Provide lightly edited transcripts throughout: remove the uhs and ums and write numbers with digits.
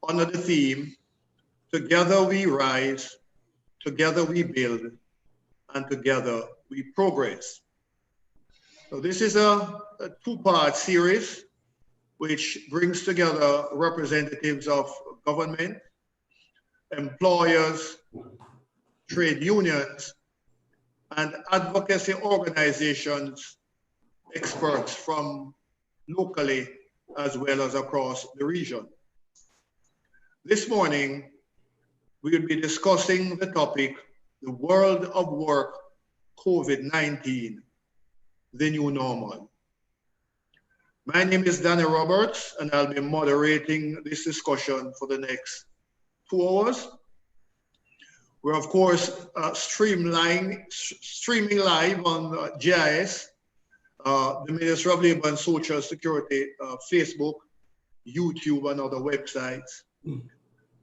under the theme, Together We Rise, Together We Build, and Together We Progress. So this is a two-part series which brings together representatives of government, employers, trade unions, and advocacy organizations, experts from locally as well as across the region. This morning, we will be discussing the topic, the world of work, COVID-19, the new normal. My name is Danny Roberts, and I'll be moderating this discussion for the next 2 hours. We're, of course, streaming live on GIS, the Ministry of Labor and Social Security Facebook, YouTube, and other websites.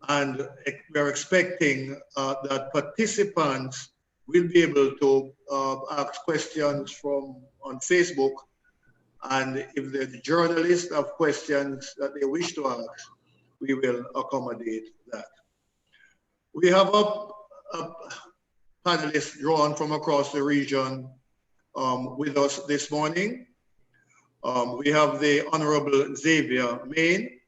And we're expecting that participants will be able to ask questions on Facebook. And if the journalists have questions that they wish to ask, we will accommodate that. We have a panelist drawn from across the region with us this morning. We have the Honorable Xavier Main.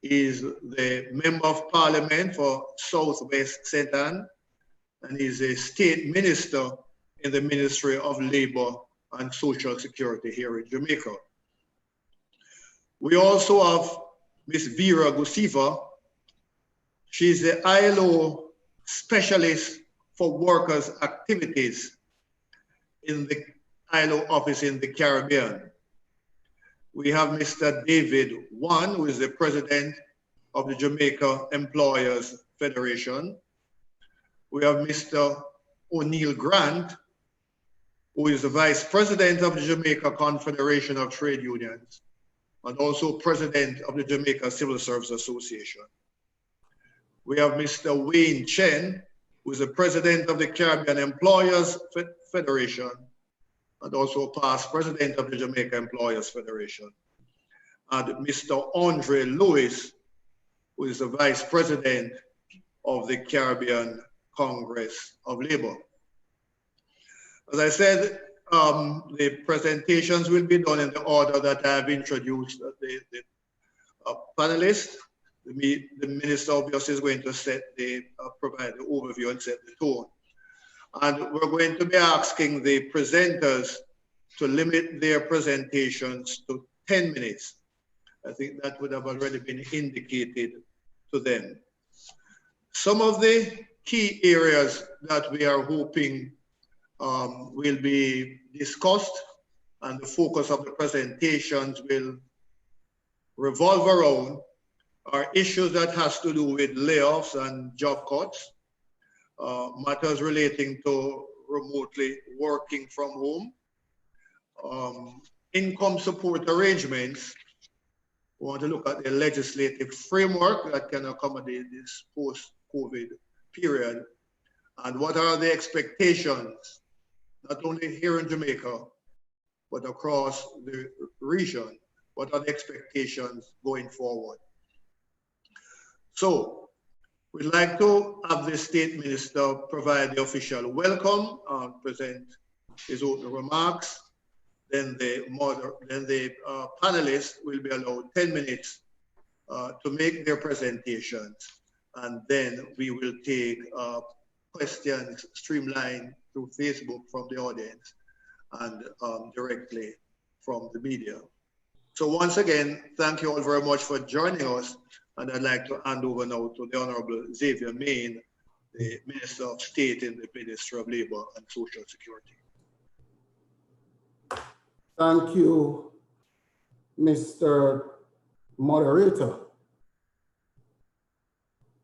He's the Member of Parliament for Southwest St. Anne, and he's a State Minister in the Ministry of Labor and Social Security here in Jamaica. We also have Ms. Vera Gusiva. She's the ILO Specialist for Workers' Activities in the ILO office in the Caribbean. We have Mr. David Wan, who is the President of the Jamaica Employers Federation. We have Mr. O'Neill Grant, who is the Vice President of the Jamaica Confederation of Trade Unions, and also President of the Jamaica Civil Service Association. We have Mr. Wayne Chen, who is the President of the Caribbean Employers Federation, and also past President of the Jamaica Employers Federation. And Mr. Andre Lewis, who is the Vice President of the Caribbean Congress of Labor. As I said, the presentations will be done in the order that I have introduced the panelists. The Minister obviously is going to provide the overview and set the tone. And we're going to be asking the presenters to limit their presentations to 10 minutes. I think that would have already been indicated to them. Some of the key areas that we are hoping will be discussed, and the focus of the presentations will revolve around are issues that has to do with layoffs and job cuts, matters relating to remotely working from home, income support arrangements. We want to look at the legislative framework that can accommodate this post-COVID period, and what are the expectations, not only here in Jamaica, but across the region. What are the expectations going forward? So, we'd like to have the State Minister provide the official welcome and present his opening remarks. Then the panelists will be allowed 10 minutes to make their presentations. And then we will take questions streamlined through Facebook from the audience and directly from the media. So once again, thank you all very much for joining us. And I'd like to hand over now to the Honorable Xavier Main, the Minister of State in the Ministry of Labor and Social Security. Thank you, Mr. Moderator.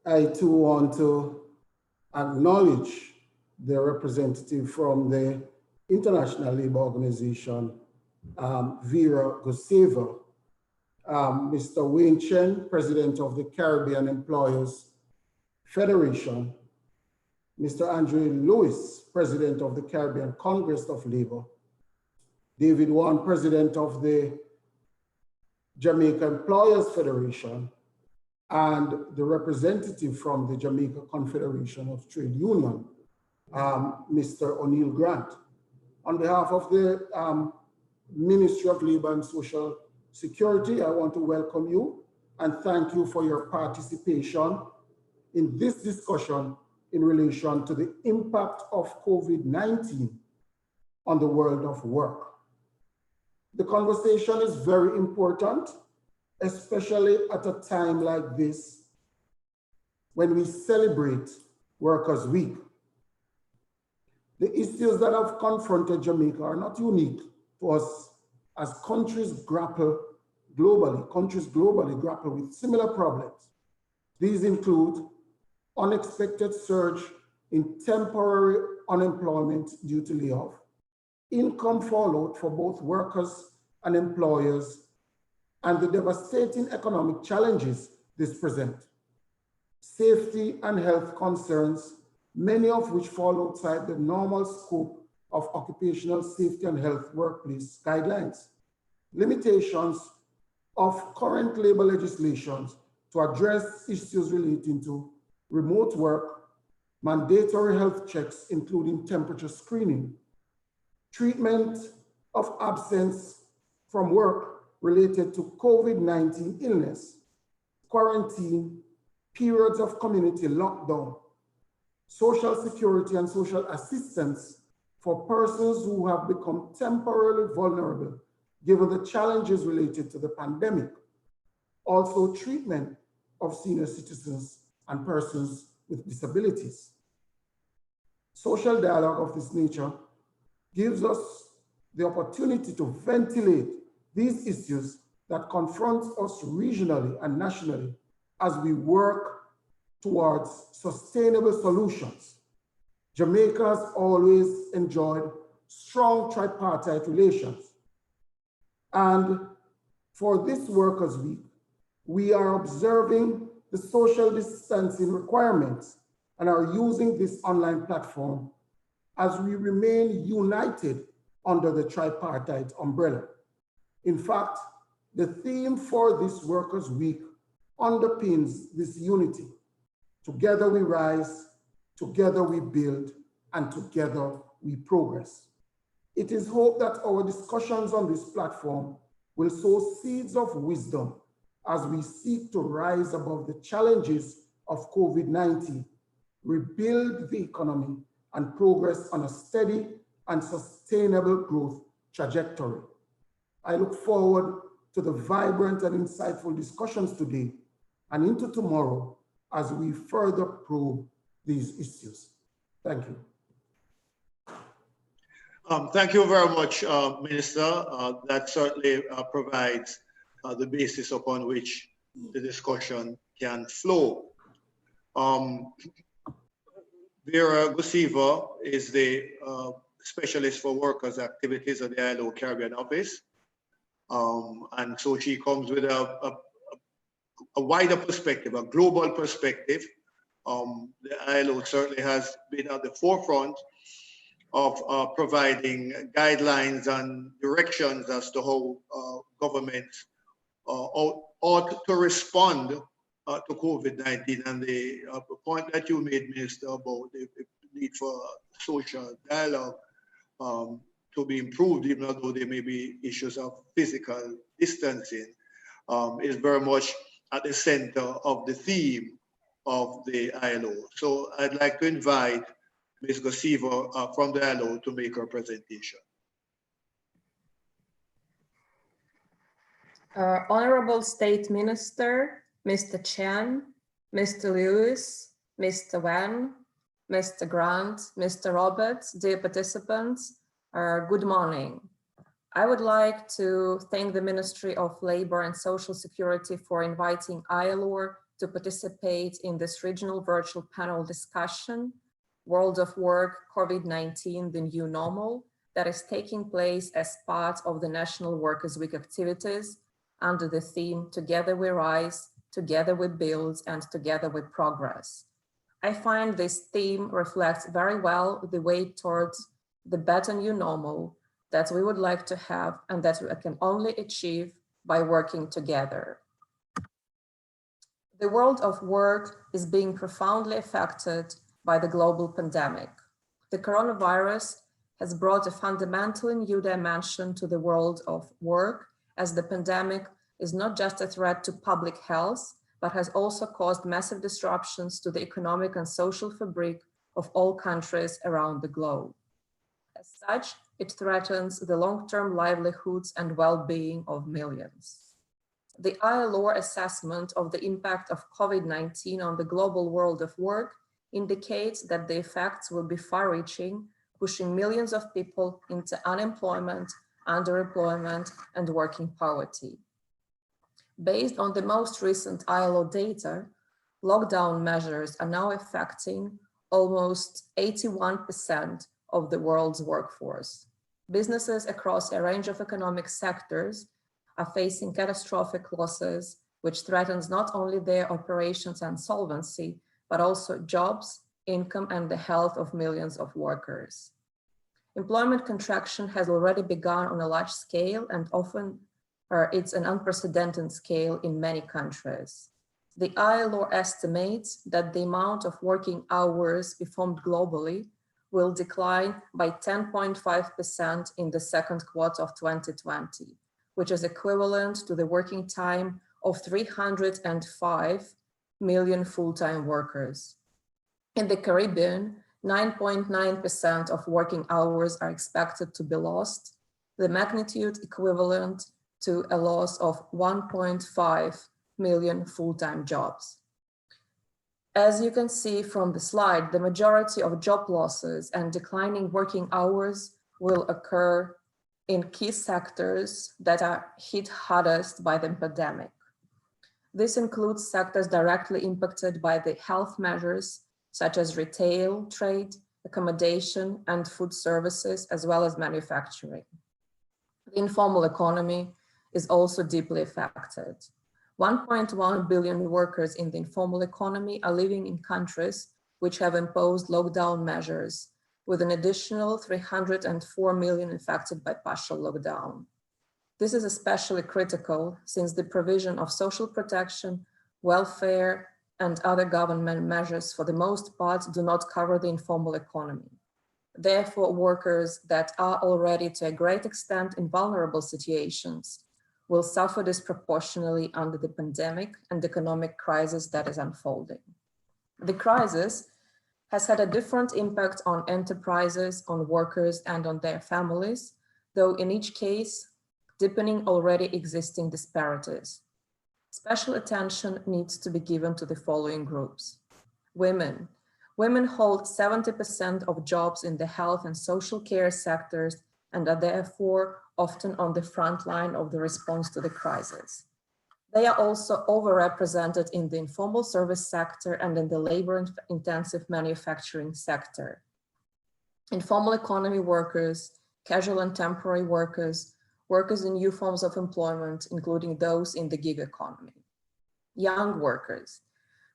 I too want to acknowledge the representative from the International Labour Organization, Vera Gusiva, Mr. Wayne Chen, President of the Caribbean Employers Federation, Mr. Andre Lewis, President of the Caribbean Congress of Labor, David Wan, President of the Jamaica Employers Federation, and the representative from the Jamaica Confederation of Trade Union, Mr. O'Neill Grant. On behalf of the Ministry of Labor and Social Security, I want to welcome you and thank you for your participation in this discussion in relation to the impact of COVID-19 on the world of work. The conversation is very important, especially at a time like this when we celebrate Workers' Week. The issues that have confronted Jamaica are not unique to us as countries globally grapple with similar problems. These include unexpected surge in temporary unemployment due to layoff, income fallout for both workers and employers, and the devastating economic challenges this presents. Safety and health concerns, many of which fall outside the normal scope of occupational safety and health workplace guidelines. Limitations of current labor legislations to address issues relating to remote work, mandatory health checks, including temperature screening, treatment of absence from work related to COVID-19 illness, quarantine, periods of community lockdown, social security and social assistance for persons who have become temporarily vulnerable given the challenges related to the pandemic. Also, treatment of senior citizens and persons with disabilities. Social dialogue of this nature gives us the opportunity to ventilate these issues that confront us regionally and nationally as we work towards sustainable solutions. Jamaica has always enjoyed strong tripartite relations. And for this Workers' Week, we are observing the social distancing requirements and are using this online platform as we remain united under the tripartite umbrella. In fact, the theme for this Workers' Week underpins this unity. Together we rise, together we build, and together we progress. It is hoped that our discussions on this platform will sow seeds of wisdom as we seek to rise above the challenges of COVID-19, rebuild the economy, and progress on a steady and sustainable growth trajectory. I look forward to the vibrant and insightful discussions today and into tomorrow as we further probe these issues. Thank you. Thank you very much, Minister. That certainly provides the basis upon which the discussion can flow. Vera Gusiva is the specialist for workers' activities at the ILO Caribbean office. And so she comes with a wider perspective, a global perspective. The ILO certainly has been at the forefront of providing guidelines and directions as to how governments ought to respond to COVID-19. And the point that you made, Minister, about the need for social dialogue to be improved, even though there may be issues of physical distancing, is very much at the center of the theme of the ILO. So I'd like to invite Ms. Gusiva from the ILO to make her presentation. Honorable State Minister, Mr. Chan, Mr. Lewis, Mr. Wan, Mr. Grant, Mr. Roberts, dear participants, good morning. I would like to thank the Ministry of Labor and Social Security for inviting ILO to participate in this regional virtual panel discussion, World of Work, COVID-19, the New Normal, that is taking place as part of the National Workers' Week activities under the theme, Together We Rise, Together We Build, and Together We Progress. I find this theme reflects very well the way towards the better new normal that we would like to have and that we can only achieve by working together. The world of work is being profoundly affected by the global pandemic. The coronavirus has brought a fundamentally new dimension to the world of work, as the pandemic is not just a threat to public health, but has also caused massive disruptions to the economic and social fabric of all countries around the globe. As such, it threatens the long-term livelihoods and well-being of millions. The ILO assessment of the impact of COVID-19 on the global world of work indicates that the effects will be far-reaching, pushing millions of people into unemployment, underemployment, and working poverty. Based on the most recent ILO data, lockdown measures are now affecting almost 81% of the world's workforce. Businesses across a range of economic sectors are facing catastrophic losses, which threatens not only their operations and solvency, but also jobs, income, and the health of millions of workers. Employment contraction has already begun on a large scale, and often it's an unprecedented scale in many countries. The ILO estimates that the amount of working hours performed globally will decline by 10.5% in the second quarter of 2020, which is equivalent to the working time of 305 million full-time workers. In the Caribbean, 9.9% of working hours are expected to be lost, the magnitude equivalent to a loss of 1.5 million full-time jobs. As you can see from the slide, the majority of job losses and declining working hours will occur in key sectors that are hit hardest by the pandemic. This includes sectors directly impacted by the health measures, such as retail, trade, accommodation, and food services, as well as manufacturing. The informal economy is also deeply affected. 1.1 billion workers in the informal economy are living in countries which have imposed lockdown measures, with an additional 304 million affected by partial lockdown. This is especially critical since the provision of social protection, welfare, and other government measures for the most part do not cover the informal economy. Therefore, workers that are already to a great extent in vulnerable situations will suffer disproportionately under the pandemic and economic crisis that is unfolding. The crisis has had a different impact on enterprises, on workers, and on their families, though in each case, deepening already existing disparities. Special attention needs to be given to the following groups. Women. Women hold 70% of jobs in the health and social care sectors and are therefore often on the front line of the response to the crisis. They are also overrepresented in the informal service sector and in the labor-intensive manufacturing sector. Informal economy workers, casual and temporary workers, workers in new forms of employment, including those in the gig economy. Young workers,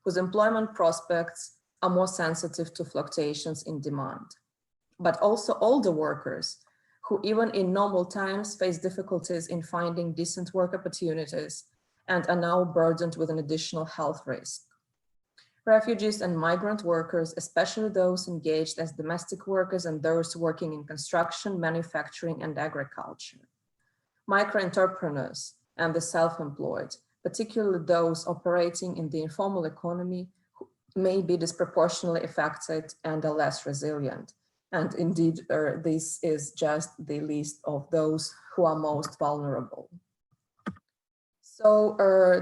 whose employment prospects are more sensitive to fluctuations in demand. But also older workers, who even in normal times face difficulties in finding decent work opportunities and are now burdened with an additional health risk. Refugees and migrant workers, especially those engaged as domestic workers and those working in construction, manufacturing, and agriculture. Micro-entrepreneurs and the self-employed, particularly those operating in the informal economy, may be disproportionately affected and are less resilient. And indeed, this is just the list of those who are most vulnerable. So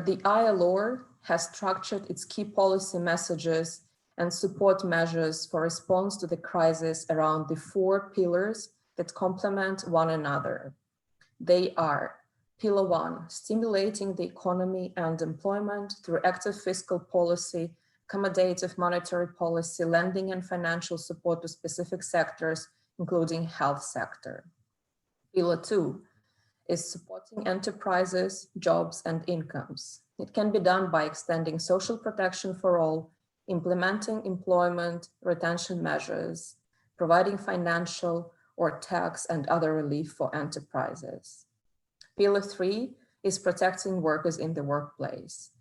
the ILO has structured its key policy messages and support measures for response to the crisis around the 4 pillars that complement one another. They are Pillar 1, stimulating the economy and employment through active fiscal policy, accommodative monetary policy, lending and financial support to specific sectors, including health sector. Pillar 2 is supporting enterprises, jobs, and incomes. It can be done by extending social protection for all, implementing employment retention measures, providing financial or tax and other relief for enterprises. Pillar 3 is protecting workers in the workplace.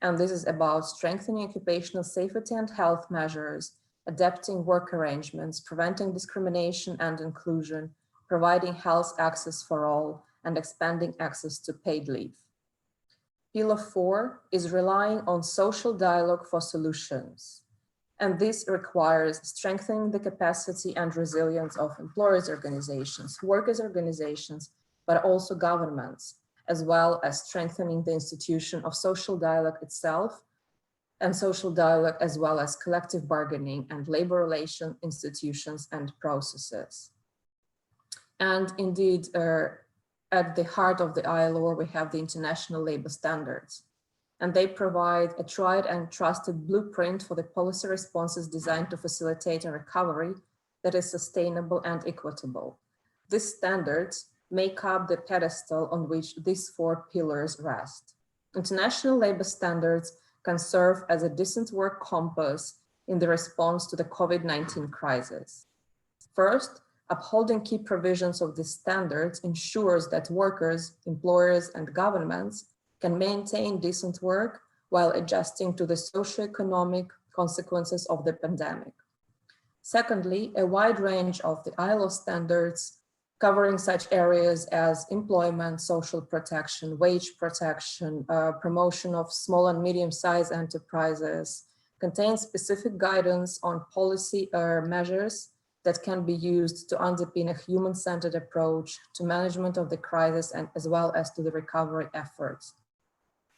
And this is about strengthening occupational safety and health measures, adapting work arrangements, preventing discrimination and inclusion, providing health access for all, and expanding access to paid leave. Pillar 4 is relying on social dialogue for solutions. And this requires strengthening the capacity and resilience of employers' organizations, workers' organizations, but also governments, as well as strengthening the institution of social dialogue itself, and social dialogue as well as collective bargaining and labor relation institutions and processes. And indeed, at the heart of the ILO, we have the International Labor Standards, and they provide a tried and trusted blueprint for the policy responses designed to facilitate a recovery that is sustainable and equitable. These standards make up the pedestal on which these 4 pillars rest. International labor standards can serve as a decent work compass in the response to the COVID-19 crisis. First, upholding key provisions of these standards ensures that workers, employers, and governments can maintain decent work while adjusting to the socioeconomic consequences of the pandemic. Secondly, a wide range of the ILO standards covering such areas as employment, social protection, wage protection, promotion of small and medium-sized enterprises, contains specific guidance on policy measures that can be used to underpin a human-centered approach to management of the crisis and as well as to the recovery efforts.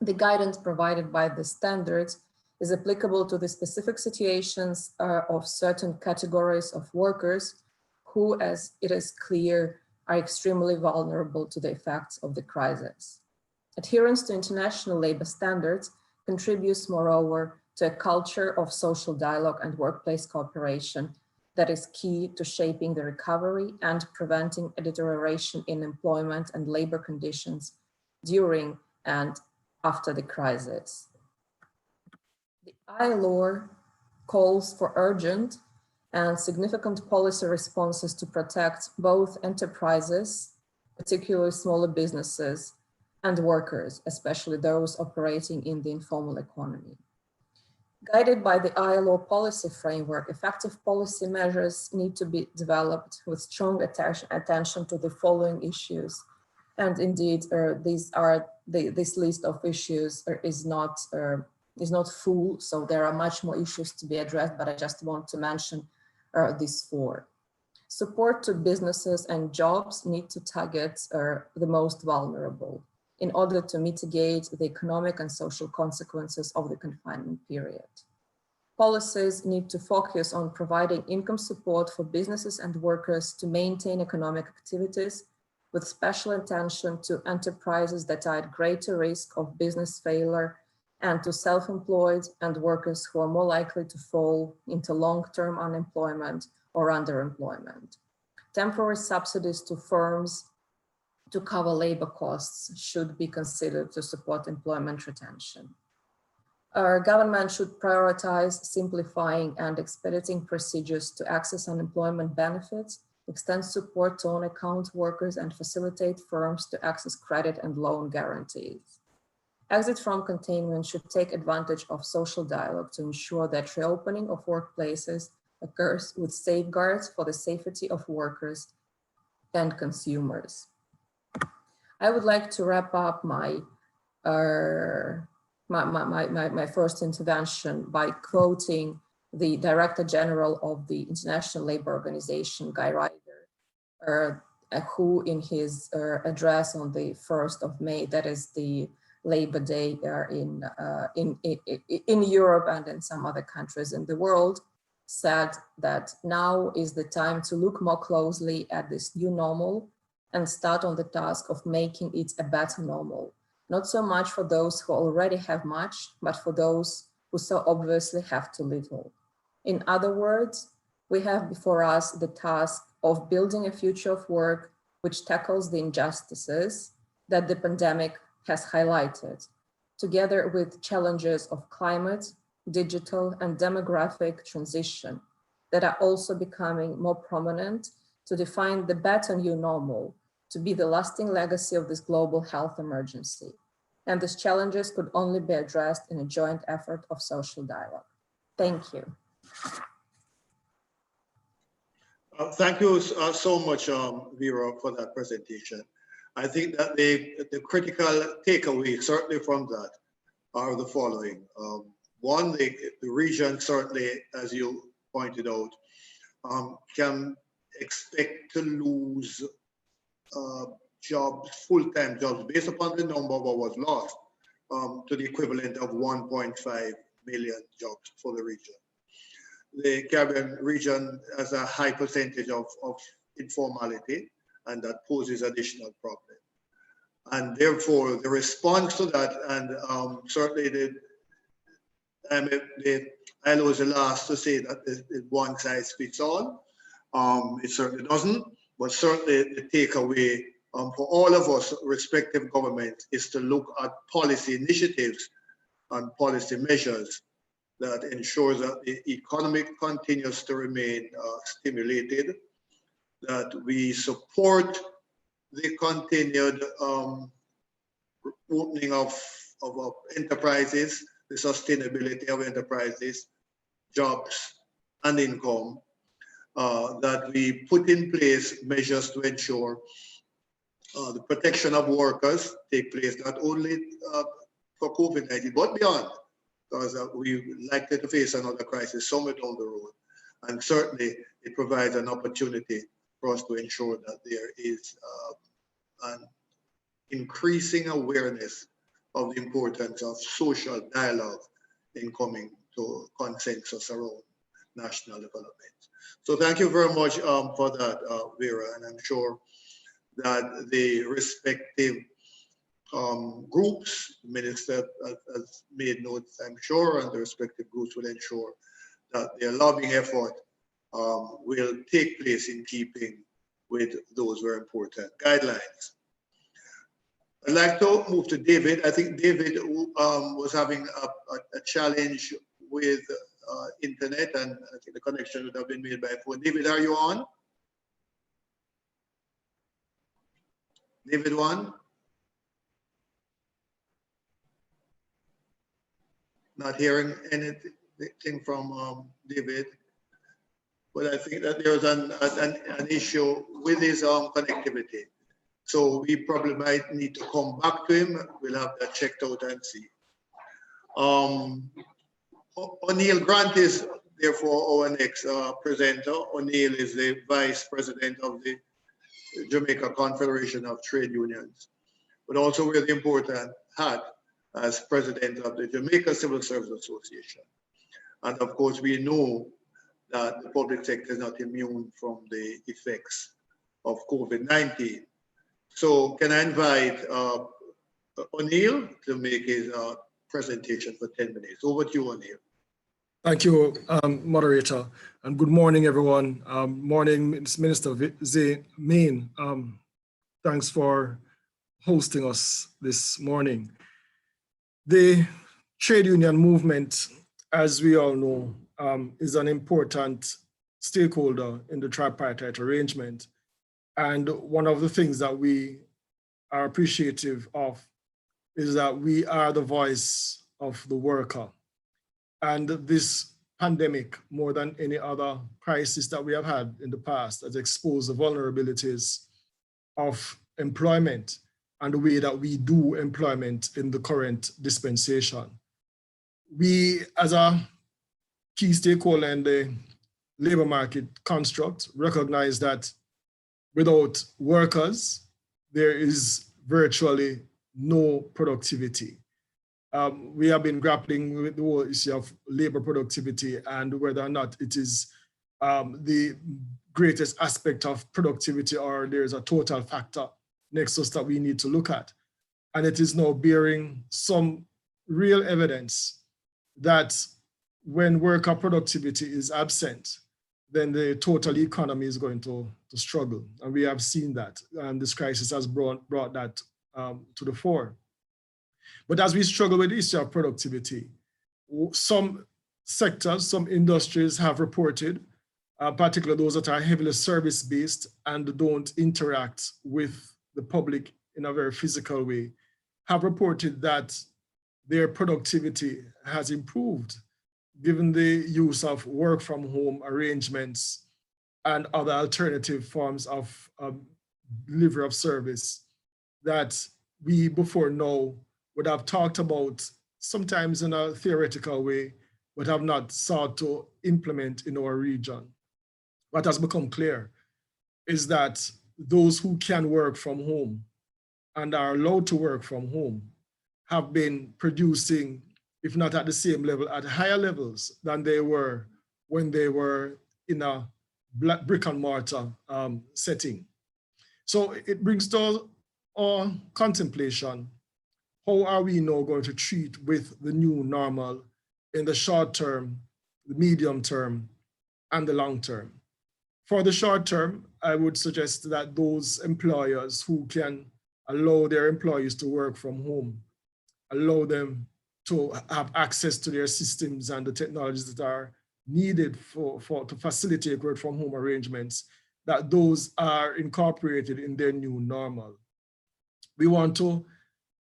The guidance provided by the standards is applicable to the specific situations of certain categories of workers who, as it is clear, are extremely vulnerable to the effects of the crisis. Adherence to international labor standards contributes, moreover, to a culture of social dialogue and workplace cooperation that is key to shaping the recovery and preventing a deterioration in employment and labor conditions during and after the crisis. The ILO calls for urgent and significant policy responses to protect both enterprises, particularly smaller businesses, and workers, especially those operating in the informal economy. Guided by the ILO policy framework, effective policy measures need to be developed with strong attention to the following issues. And indeed, this list of issues is not full, so there are much more issues to be addressed, but I just want to mention these 4. Support to businesses and jobs need to target the most vulnerable in order to mitigate the economic and social consequences of the confinement period. Policies need to focus on providing income support for businesses and workers to maintain economic activities, with special attention to enterprises that are at greater risk of business failure and to self-employed and workers who are more likely to fall into long-term unemployment or underemployment. Temporary subsidies to firms to cover labor costs should be considered to support employment retention. Our government should prioritize simplifying and expediting procedures to access unemployment benefits, extend support to on-account workers, and facilitate firms to access credit and loan guarantees. Exit from containment should take advantage of social dialogue to ensure that reopening of workplaces occurs with safeguards for the safety of workers and consumers. I would like to wrap up my first intervention by quoting the Director General of the International Labour Organization, Guy Ryder, who in his address on the 1st of May, that is the Labor Day in Europe and in some other countries in the world, said that now is the time to look more closely at this new normal and start on the task of making it a better normal. Not so much for those who already have much, but for those who so obviously have too little. In other words, we have before us the task of building a future of work which tackles the injustices that the pandemic has highlighted, together with challenges of climate, digital, and demographic transition that are also becoming more prominent to define the better new normal, to be the lasting legacy of this global health emergency. and these challenges could only be addressed in a joint effort of social dialogue. Thank you. Thank you so much, Vera, for that presentation. I think that the critical takeaway, certainly from that, are the following. One, the region certainly, as you pointed out, can expect to lose jobs, full-time jobs, based upon the number of hours lost, to the equivalent of 1.5 million jobs for the region. The Caribbean region has a high percentage of informality, and that poses additional problem. And therefore, the response to that, and certainly the ILO is the last to say that it's one size fits all. It certainly doesn't, but certainly the takeaway for all of us, respective governments, is to look at policy initiatives and policy measures that ensures that the economy continues to remain stimulated, that we support the continued opening of enterprises, the sustainability of enterprises, jobs, and income, that we put in place measures to ensure the protection of workers take place not only for COVID-19, but beyond, because we're likely to face another crisis somewhere down the road. And certainly it provides an opportunity for us to ensure that there is an increasing awareness of the importance of social dialogue in coming to consensus around national development. So thank you very much for that, Vera, and I'm sure that the respective groups, the minister has made notes, I'm sure, and the respective groups will ensure that their lobbying effort will take place in keeping with those very important guidelines. I'd like to move to David. I think David was having a challenge with internet, and I think the connection would have been made by phone. David, are you on? David one? Not hearing anything from David, but I think that there's an issue with his connectivity. So we probably might need to come back to him. We'll have that checked out and see. O'Neill Grant is therefore our next presenter. O'Neill is the Vice President of the Jamaica Confederation of Trade Unions, but also wears the important hat as President of the Jamaica Civil Service Association. And of course, we know that the public sector is not immune from the effects of COVID-19. So can I invite O'Neill to make his presentation for 10 minutes. Over to you, O'Neill. Thank you, moderator, and good morning, everyone. Morning, Minister Main. Thanks for hosting us this morning. The trade union movement, as we all know, is an important stakeholder in the tripartite arrangement. And one of the things that we are appreciative of is that we are the voice of the worker. And this pandemic, more than any other crisis that we have had in the past, has exposed the vulnerabilities of employment and the way that we do employment in the current dispensation. We, as a key stakeholder in the labor market construct, recognize that without workers, there is virtually no productivity. We have been grappling with the whole issue of labor productivity and whether or not it is the greatest aspect of productivity or there's a total factor nexus that we need to look at. And it is now bearing some real evidence that when worker productivity is absent, then the total economy is going to struggle. And we have seen that, and this crisis has brought that to the fore. But as we struggle with the issue of productivity, some sectors, some industries have reported, particularly those that are heavily service-based and don't interact with the public in a very physical way, have reported that their productivity has improved given the use of work from home arrangements and other alternative forms of delivery of service that we before now would have talked about, sometimes in a theoretical way, but have not sought to implement in our region. What has become clear is that those who can work from home and are allowed to work from home have been producing, if not at the same level, at higher levels than they were when they were in a brick and mortar setting. So it brings to our contemplation, how are we now going to treat with the new normal in the short term, the medium term, and the long term? For the short term, I would suggest that those employers who can allow their employees to work from home, allow them to have access to their systems and the technologies that are needed to facilitate work from home arrangements, that those are incorporated in their new normal. We want to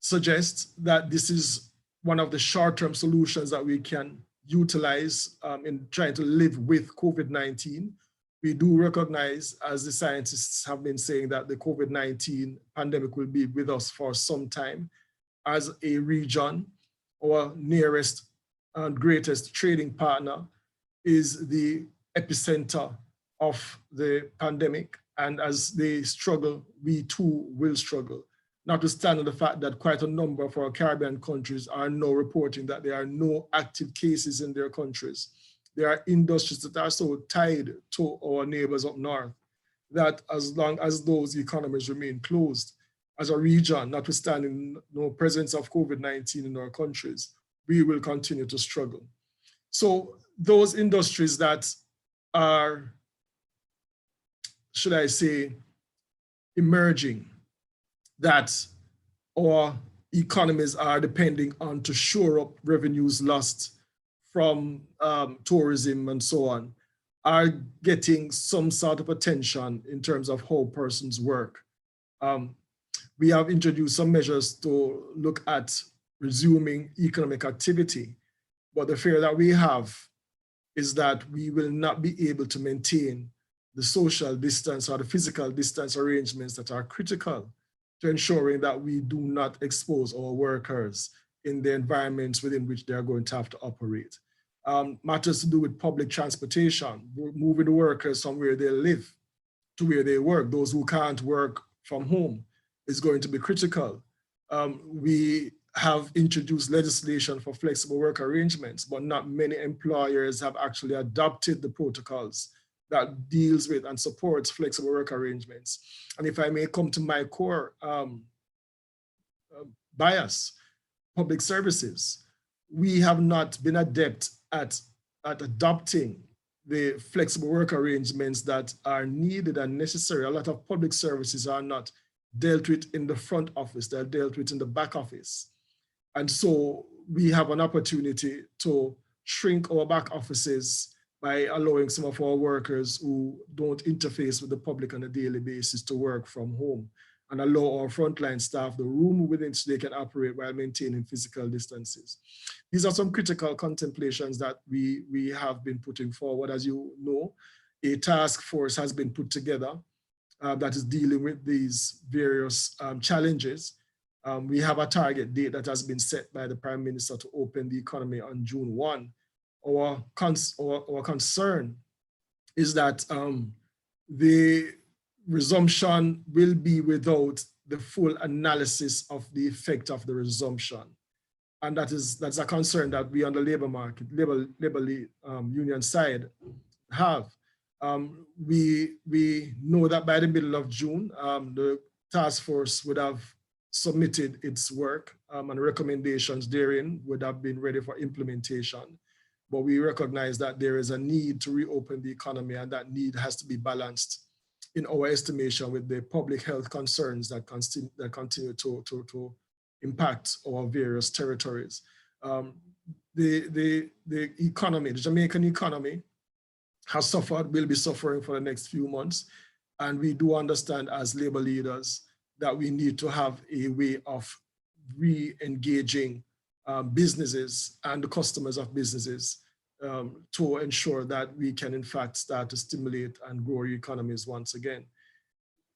suggest that this is one of the short-term solutions that we can utilize in trying to live with COVID-19. We do recognize, as the scientists have been saying, that the COVID-19 pandemic will be with us for some time. As a region, our nearest and greatest trading partner is the epicenter of the pandemic. And as they struggle, we too will struggle. Notwithstanding the fact that quite a number of our Caribbean countries are now reporting that there are no active cases in their countries. There are industries that are so tied to our neighbors up north that as long as those economies remain closed, as a region, notwithstanding no presence of COVID-19 in our countries, we will continue to struggle. So those industries that are, should I say, emerging, that our economies are depending on to shore up revenues lost from tourism and so on, are getting some sort of attention in terms of how persons work. We have introduced some measures to look at resuming economic activity, but the fear that we have is that we will not be able to maintain the social distance or the physical distance arrangements that are critical to ensuring that we do not expose our workers in the environments within which they are going to have to operate. Matters to do with public transportation, moving the workers from where they live to where they work. Those who can't work from home is going to be critical. We have introduced legislation for flexible work arrangements, but not many employers have actually adopted the protocols that deals with and supports flexible work arrangements. And if I may come to my core bias, public services, we have not been adept at adopting the flexible work arrangements that are needed and necessary. A lot of public services are not dealt with in the front office, they're dealt with in the back office. And so we have an opportunity to shrink our back offices by allowing some of our workers who don't interface with the public on a daily basis to work from home, and allow our frontline staff the room within which they can operate while maintaining physical distances. These are some critical contemplations that we have been putting forward. As you know, a task force has been put together that is dealing with these various challenges. We have a target date that has been set by the Prime Minister to open the economy on June 1. Our concern is that the resumption will be without the full analysis of the effect of the resumption. And that's a concern that we on the labor market, labor union side have. We know that by the middle of June, the task force would have submitted its work and recommendations therein would have been ready for implementation. But we recognize that there is a need to reopen the economy, and that need has to be balanced in our estimation with the public health concerns that continue to impact our various territories. The economy, the Jamaican economy has suffered, will be suffering for the next few months. And we do understand as labor leaders that we need to have a way of re-engaging businesses and the customers of businesses to ensure that we can in fact start to stimulate and grow our economies once again.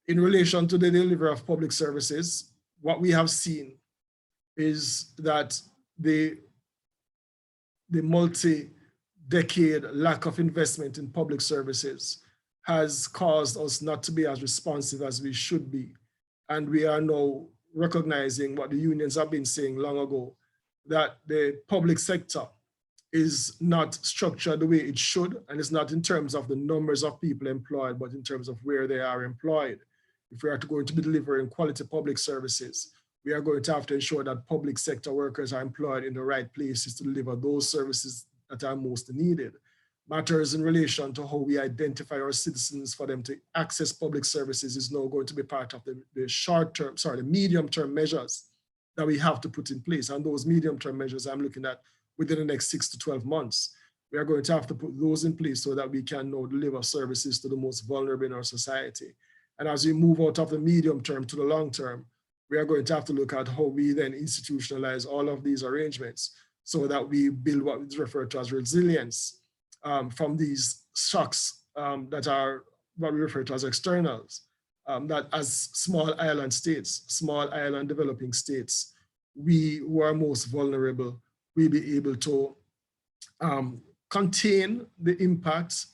In relation to the delivery of public services, what we have seen is that the multi-decade lack of investment in public services has caused us not to be as responsive as we should be. And we are now recognizing what the unions have been saying long ago, that the public sector is not structured the way it should, and it's not in terms of the numbers of people employed, but in terms of where they are employed. If we are going to be delivering quality public services, we are going to have to ensure that public sector workers are employed in the right places to deliver those services that are most needed. Matters in relation to how we identify our citizens for them to access public services is now going to be part of the medium-term measures that we have to put in place. And those medium-term measures I'm looking at within the next 6 to 12 months. We are going to have to put those in place so that we can now deliver services to the most vulnerable in our society. And as we move out of the medium term to the long term, we are going to have to look at how we then institutionalize all of these arrangements so that we build what is referred to as resilience from these shocks that are what we refer to as externals, that as small island states, small island developing states, we who are most vulnerable, we'll be able to contain the impact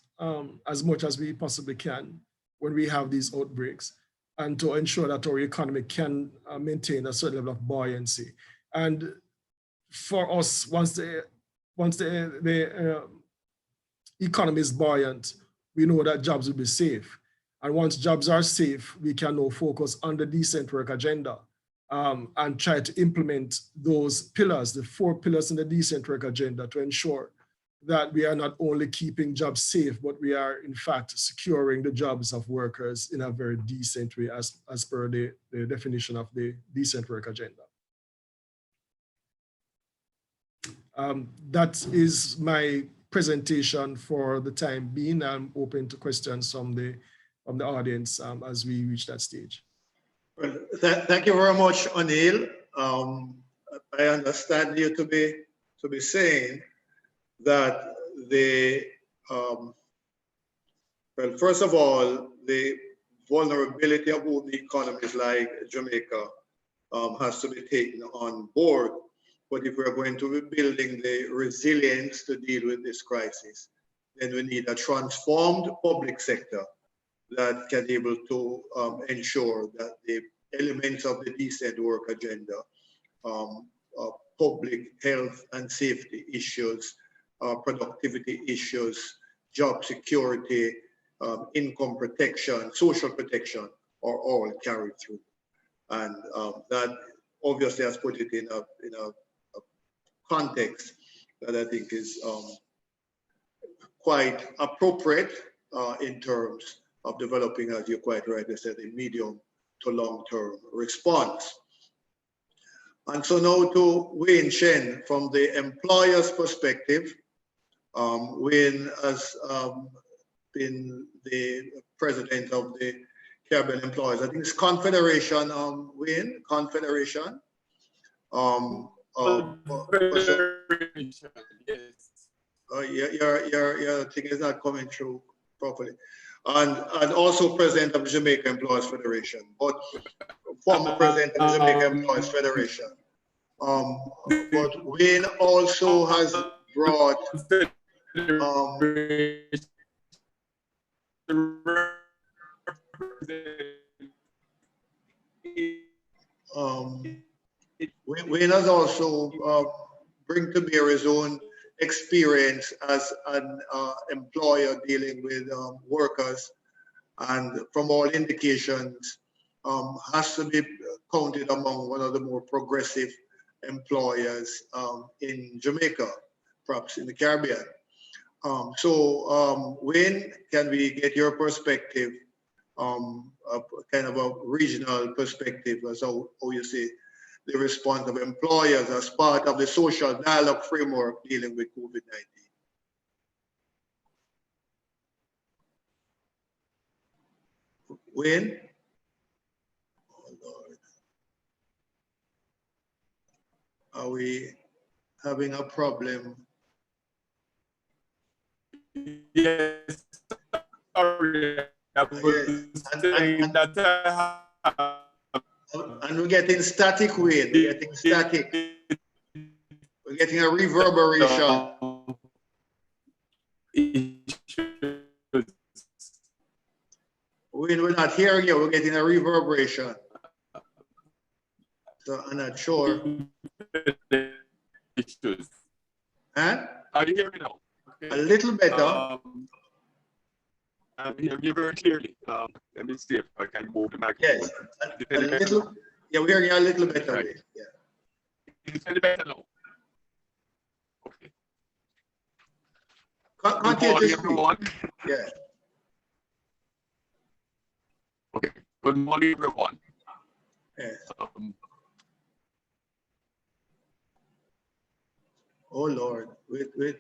as much as we possibly can when we have these outbreaks, and to ensure that our economy can maintain a certain level of buoyancy. And for us, once the economy is buoyant, we know that jobs will be safe. And once jobs are safe, we can now focus on the decent work agenda and try to implement those pillars, the 4 pillars in the decent work agenda, to ensure that we are not only keeping jobs safe, but we are in fact securing the jobs of workers in a very decent way as per the definition of the decent work agenda. That is my presentation for the time being. I'm open to questions from the audience as we reach that stage. Well, thank you very much, Anil. I understand you to be saying that well, first of all, the vulnerability of open economies like Jamaica has to be taken on board. But if we're going to be building the resilience to deal with this crisis, then we need a transformed public sector that can be able to ensure that the elements of the decent work agenda, public health and safety issues, productivity issues, job security, income protection, social protection are all carried through. And that obviously has put it in a context that I think is quite appropriate in terms of developing, as you quite rightly said, a medium to long-term response. And so now to Wayne Chen from the employer's perspective. Wayne has been the president of the Caribbean Employers. I think it's Confederation, Wayne, Confederation. Your thing is not coming through properly. And also president of the Jamaica Employers Federation, but former president of the Jamaica Employers Federation. But Wayne also has brought Wayne has also bring to bear his own experience as an employer dealing with workers, and from all indications has to be counted among one of the more progressive employers in Jamaica, perhaps in the Caribbean. Wayne, can we get your perspective, kind of a regional perspective as how you see the response of employers as part of the social dialogue framework dealing with COVID-19? Wayne? Oh, Lord. we having a problem? Yes, sorry. I was saying that and we're getting static, Wayne. We're getting static. We're getting a reverberation. Wayne, we're not hearing you. We're getting a reverberation. So I'm not sure. Huh? Are you hearing me now? A little better. I'm hearing you very clearly. Let me see if I can move the microphone. Yes, a little. Yeah, we're hearing you a little better. Right. Wayne. Yeah. Is it better now? Okay. Good Continue morning, to speak. everyone. Yeah. Okay. Good morning, everyone. Yes. Oh Lord, wait.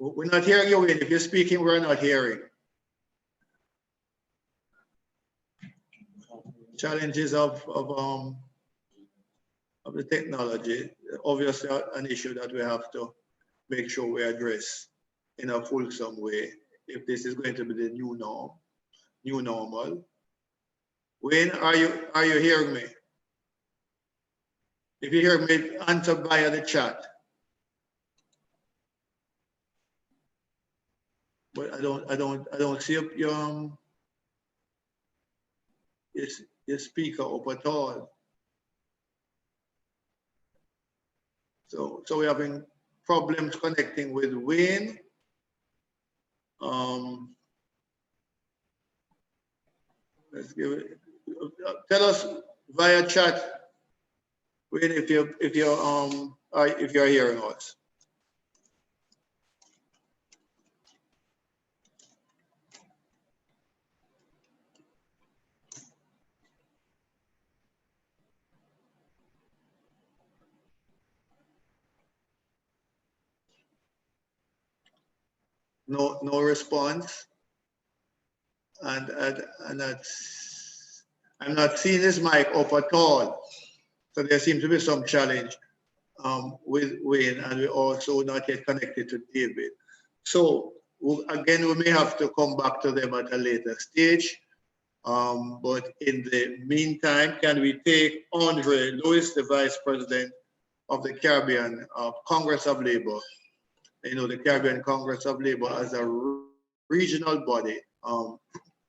We're not hearing you, Wayne. If you're speaking, we're not hearing. Challenges of the technology, obviously an issue that we have to make sure we address in a fulsome way if this is going to be the new normal. Wayne, are you hearing me? If you hear me, answer via the chat. But I don't see your speaker up at all. So we're having problems connecting with Wayne. Let's give it. Tell us via chat, Wayne, if you're hearing us. No response, and that's, I'm not seeing his mic up at all. So there seems to be some challenge with Wayne, and we also not yet connected to David. So again, we may have to come back to them at a later stage. But in the meantime, can we take Andre Lewis, the Vice President of the Caribbean Congress of Labor? You know, the Caribbean Congress of Labor as a regional body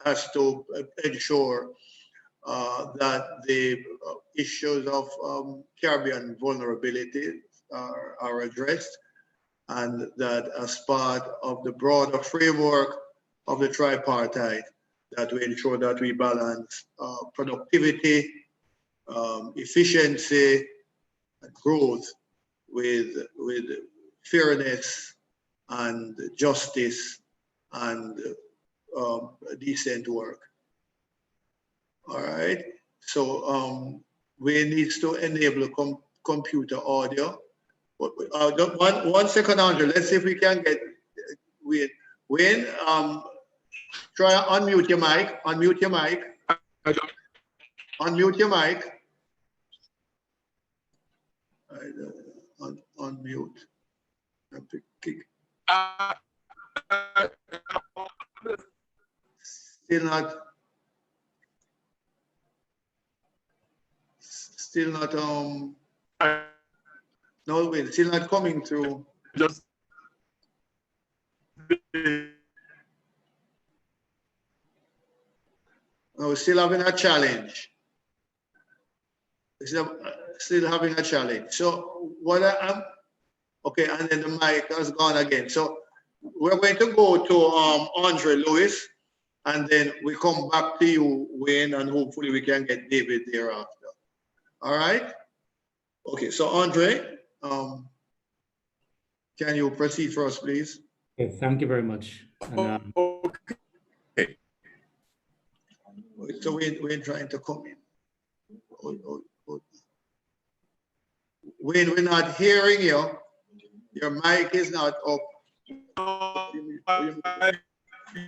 has to ensure that the issues of Caribbean vulnerability are addressed, and that as part of the broader framework of the tripartite, that we ensure that we balance productivity, efficiency, and growth with fairness and justice and decent work. All right. So we need to enable computer audio. One second, Andrew. Let's see if we can get Wayne. Try to unmute your mic. Unmute your mic. Unmute your mic. Unmute. Still not no, wait, still not coming through. Just no, we're still having a challenge. Still having a challenge. So what I'm okay, and then the mic has gone again. So we're going to go to Andre Lewis, and then we come back to you, Wayne, and hopefully we can get David thereafter. All right? Okay, so Andre, can you proceed for us, please? Okay, thank you very much. And, okay. So we're trying to come in. Wayne, we're not hearing you. Your mic is not up.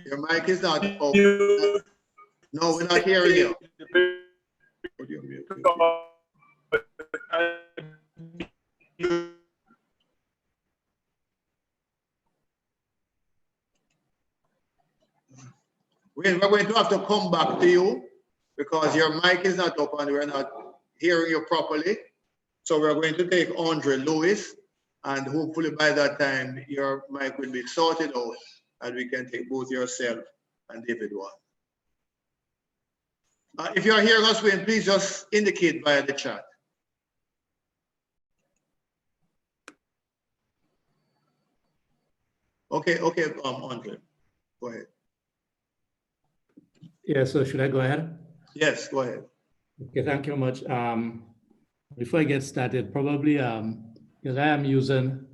Your mic is not up. No, we're not hearing you. We're going to have to come back to you because your mic is not up and we're not hearing you properly. So we're going to take Andre Lewis, and hopefully by that time your mic will be sorted out and we can take both yourself and David One. If you are hearing us, Wayne, please just indicate via the chat. Okay, Andre, go ahead. Yeah, so should I go ahead? Yes, go ahead. Okay, thank you very much. Before I get started, probably because I am using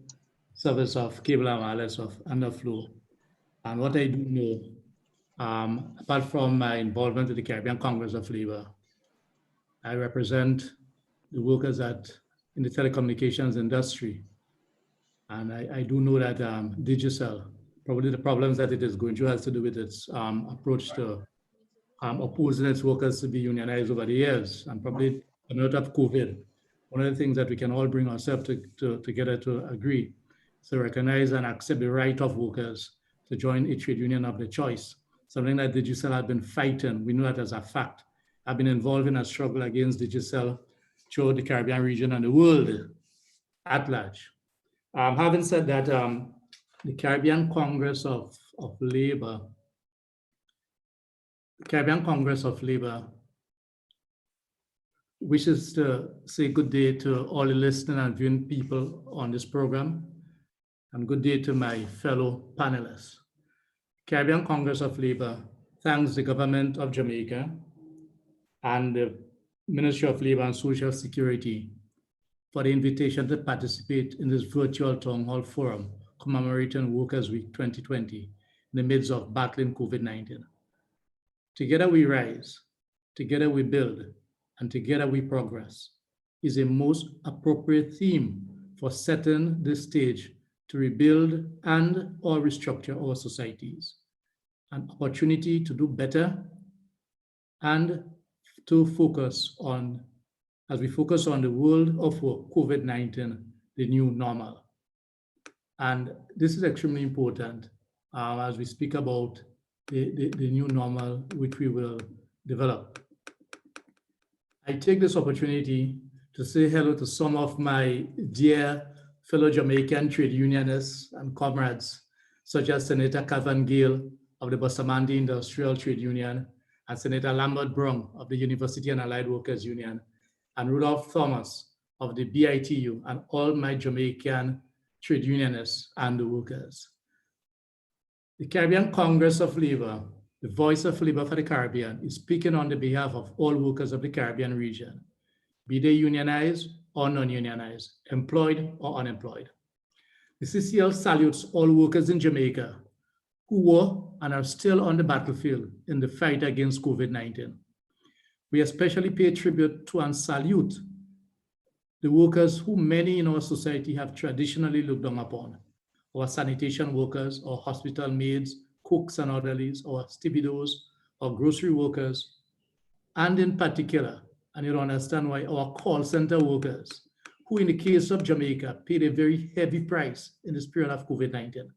service of cable and wireless of Underflow, and what I do know, apart from my involvement with the Caribbean Congress of Labor, I represent the workers in the telecommunications industry. And I do know that Digicel, probably the problems that it is going through has to do with its approach to opposing its workers to be unionized over the years, and probably a note of COVID. One of the things that we can all bring ourselves together to agree is to recognize and accept the right of workers to join a trade union of their choice, something that Digicel had been fighting. We know that as a fact. I've been involved in a struggle against Digicel throughout the Caribbean region and the world at large. Having said that, the Caribbean Congress of Labor, wishes to say good day to all the listening and viewing people on this program, and good day to my fellow panelists. Caribbean Congress of Labor thanks the government of Jamaica and the Ministry of Labor and Social Security for the invitation to participate in this virtual town hall forum commemorating Workers' Week 2020 in the midst of battling COVID-19. Together we rise, together we build, and together we progress is a most appropriate theme for setting the stage to rebuild and or restructure our societies. An opportunity to do better and to focus on, as we focus on the world of work, COVID-19, the new normal. And this is extremely important as we speak about the new normal which we will develop. I take this opportunity to say hello to some of my dear fellow Jamaican trade unionists and comrades, such as Senator Cavan Gale of the Bustamante Industrial Trade Union, and Senator Lambert Brown of the University and Allied Workers Union, and Rudolph Thomas of the BITU, and all my Jamaican trade unionists and the workers. The Caribbean Congress of Labor, the voice of labor for the Caribbean, is speaking on the behalf of all workers of the Caribbean region, be they unionized or non-unionized, employed or unemployed. The CCL salutes all workers in Jamaica who were and are still on the battlefield in the fight against COVID-19. We especially pay tribute to and salute the workers who many in our society have traditionally looked down upon, our sanitation workers, our hospital maids, cooks and orderlies, our stevedores, our grocery workers, and in particular, and you'll understand why, our call center workers, who in the case of Jamaica paid a very heavy price in this period of COVID-19.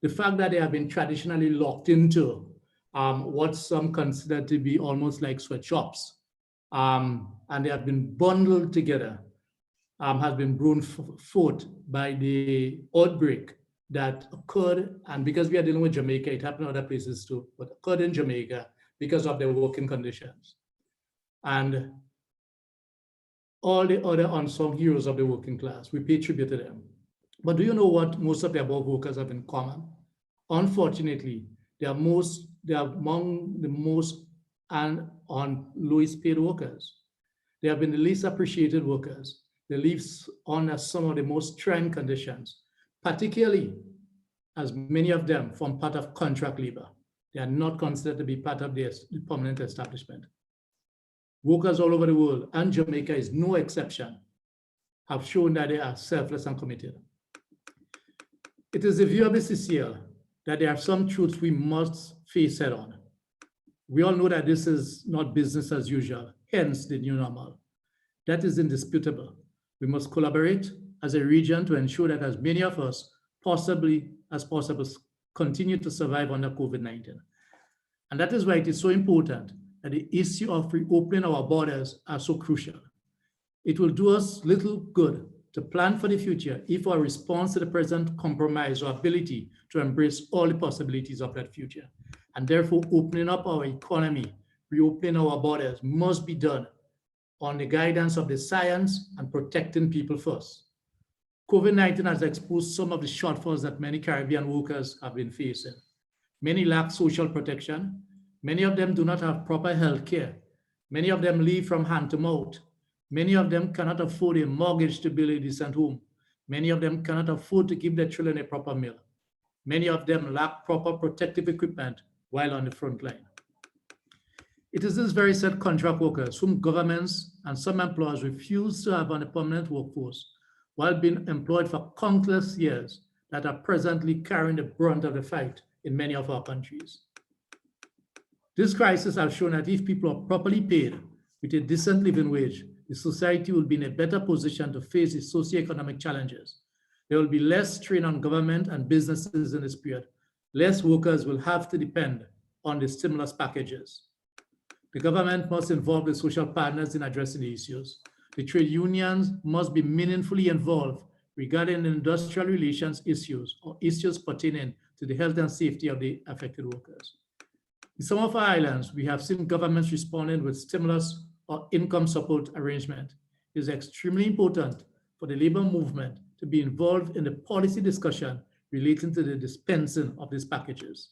The fact that they have been traditionally locked into what some consider to be almost like sweatshops, and they have been bundled together, has been brought forth by the outbreak that occurred, and because we are dealing with Jamaica, it happened in other places too, but occurred in Jamaica because of their working conditions. And all the other unsung heroes of the working class, we pay tribute to them. But do you know what most of the above workers have in common? Unfortunately, they are among the most and on lowest paid workers. They have been the least appreciated workers. They live on some of the most trying conditions, particularly as many of them form part of contract labor. They are not considered to be part of the permanent establishment. Workers all over the world, and Jamaica is no exception, have shown that they are selfless and committed. It is the view of the CCL that there are some truths we must face head on. We all know that this is not business as usual, hence the new normal. That is indisputable. We must collaborate as a region to ensure that as many of us possibly as possible continue to survive under COVID-19. And that is why it is so important that the issue of reopening our borders are so crucial. It will do us little good to plan for the future if our response to the present compromise our ability to embrace all the possibilities of that future. And therefore, opening up our economy, reopening our borders must be done on the guidance of the science and protecting people first. COVID-19 has exposed some of the shortfalls that many Caribbean workers have been facing. Many lack social protection. Many of them do not have proper health care. Many of them live from hand to mouth. Many of them cannot afford a mortgage to build a decent home. Many of them cannot afford to give their children a proper meal. Many of them lack proper protective equipment while on the front line. It is these very said contract workers whom governments and some employers refuse to have on a permanent workforce while being employed for countless years that are presently carrying the brunt of the fight in many of our countries. This crisis has shown that if people are properly paid with a decent living wage, the society will be in a better position to face its socioeconomic challenges. There will be less strain on government and businesses in this period. Less workers will have to depend on the stimulus packages. The government must involve the social partners in addressing the issues. The trade unions must be meaningfully involved regarding industrial relations issues or issues pertaining to the health and safety of the affected workers. In some of our islands, we have seen governments responding with stimulus or income support arrangement. It is extremely important for the labor movement to be involved in the policy discussion relating to the dispensing of these packages.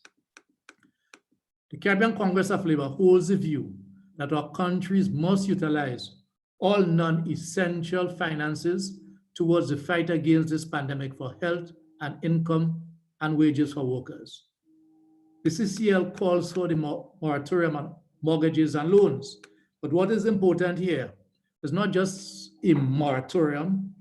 The Caribbean Congress of Labour holds the view that our countries must utilize all non-essential finances towards the fight against this pandemic for health and income and wages for workers. The CCL calls for the moratorium on mortgages and loans. But what is important here is not just a moratorium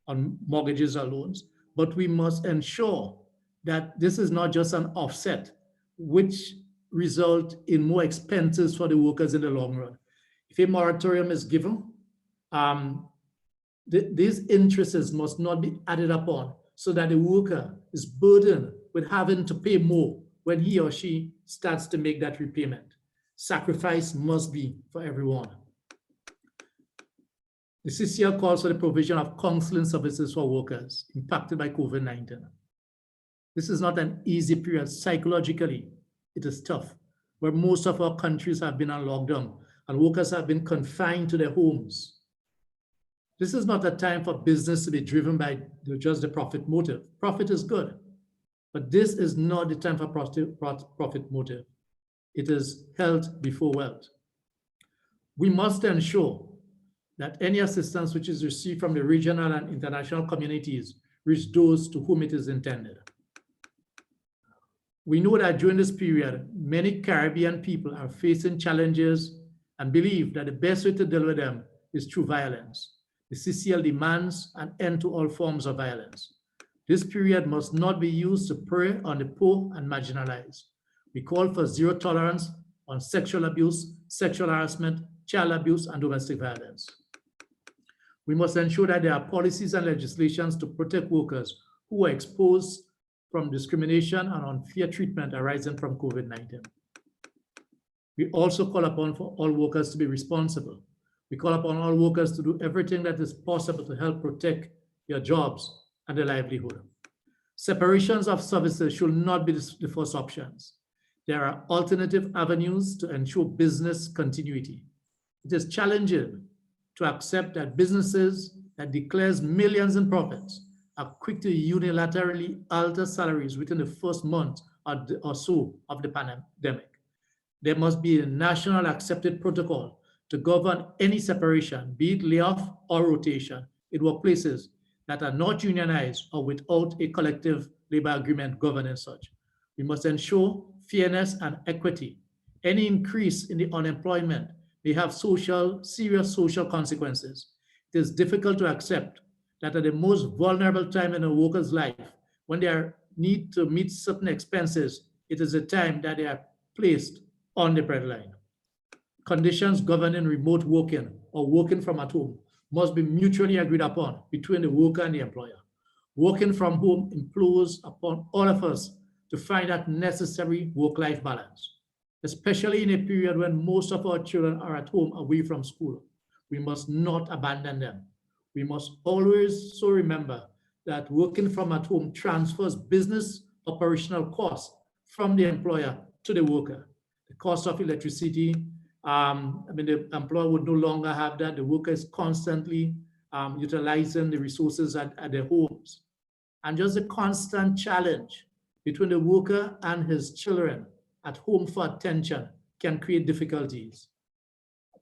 on mortgages or loans, but we must ensure that this is not just an offset, which result in more expenses for the workers in the long run. If a moratorium is given, these interests must not be added upon so that the worker is burdened with having to pay more when he or she starts to make that repayment. Sacrifice must be for everyone. The CCL calls for the provision of counseling services for workers impacted by COVID-19. This is not an easy period psychologically. It is tough, where most of our countries have been on lockdown and workers have been confined to their homes. This is not a time for business to be driven by just the profit motive. Profit is good, but this is not the time for profit motive. It is health before wealth. We must ensure that any assistance which is received from the regional and international communities reach those to whom it is intended. We know that during this period, many Caribbean people are facing challenges and believe that the best way to deal with them is through violence. The CCL demands an end to all forms of violence. This period must not be used to prey on the poor and marginalized. We call for zero tolerance on sexual abuse, sexual harassment, child abuse, and domestic violence. We must ensure that there are policies and legislations to protect workers who are exposed from discrimination and unfair treatment arising from COVID-19. We also call upon for all workers to be responsible. We call upon all workers to do everything that is possible to help protect their jobs and their livelihood. Separations of services should not be the first options. There are alternative avenues to ensure business continuity. It is challenging to accept that businesses that declares millions in profits are quick to unilaterally alter salaries within the first month or so of the pandemic. There must be a national accepted protocol to govern any separation, be it layoff or rotation, in workplaces that are not unionized or without a collective labor agreement governing such. We must ensure fairness and equity. Any increase in the unemployment may have serious social consequences. It is difficult to accept that at the most vulnerable time in a worker's life, when they need to meet certain expenses, it is a time that they are placed on the breadline. Conditions governing remote working or working from at home must be mutually agreed upon between the worker and the employer. Working from home implies upon all of us to find that necessary work-life balance, especially in a period when most of our children are at home away from school. We must not abandon them. We must always so remember that working from at home transfers business operational costs from the employer to the worker. The cost of electricity, the employer would no longer have that. The worker is constantly utilizing the resources at their homes. And just a constant challenge between the worker and his children at home for attention can create difficulties.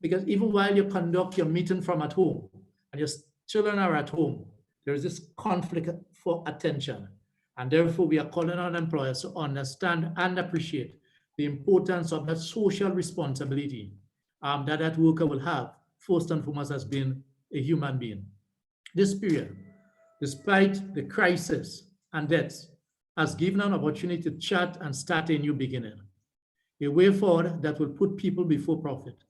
Because even while you conduct your meeting from at home and your children are at home, there is this conflict for attention. And therefore, we are calling on employers to understand and appreciate the importance of that social responsibility that worker will have, first and foremost, as being a human being. This period, despite the crisis and deaths, has given an opportunity to chat and start a new beginning. A way forward that will put people before profit,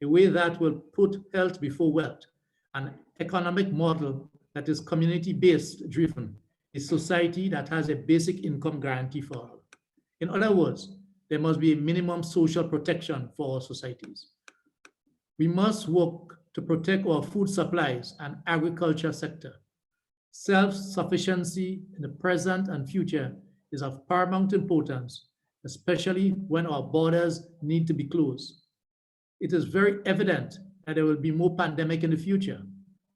a way that will put health before wealth, an economic model that is community-based driven, a society that has a basic income guarantee for all. In other words, there must be a minimum social protection for our societies. We must work to protect our food supplies and agriculture sector. Self-sufficiency in the present and future is of paramount importance, especially when our borders need to be closed. It is very evident that there will be more pandemic in the future,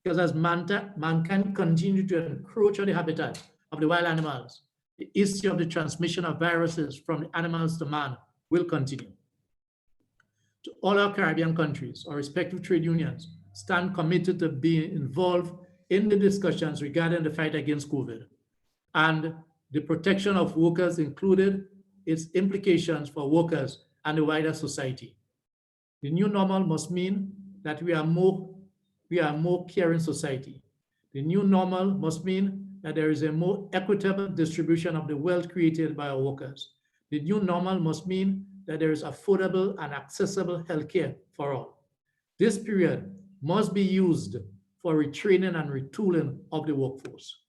because as mankind continue to encroach on the habitat of the wild animals, the issue of the transmission of viruses from the animals to man will continue. To all our Caribbean countries, our respective trade unions stand committed to being involved in the discussions regarding the fight against COVID and the protection of workers, included its implications for workers and the wider society. The new normal must mean that we are a more caring society. The new normal must mean that there is a more equitable distribution of the wealth created by our workers. The new normal must mean that there is affordable and accessible healthcare for all. This period must be used for retraining and retooling of the workforce.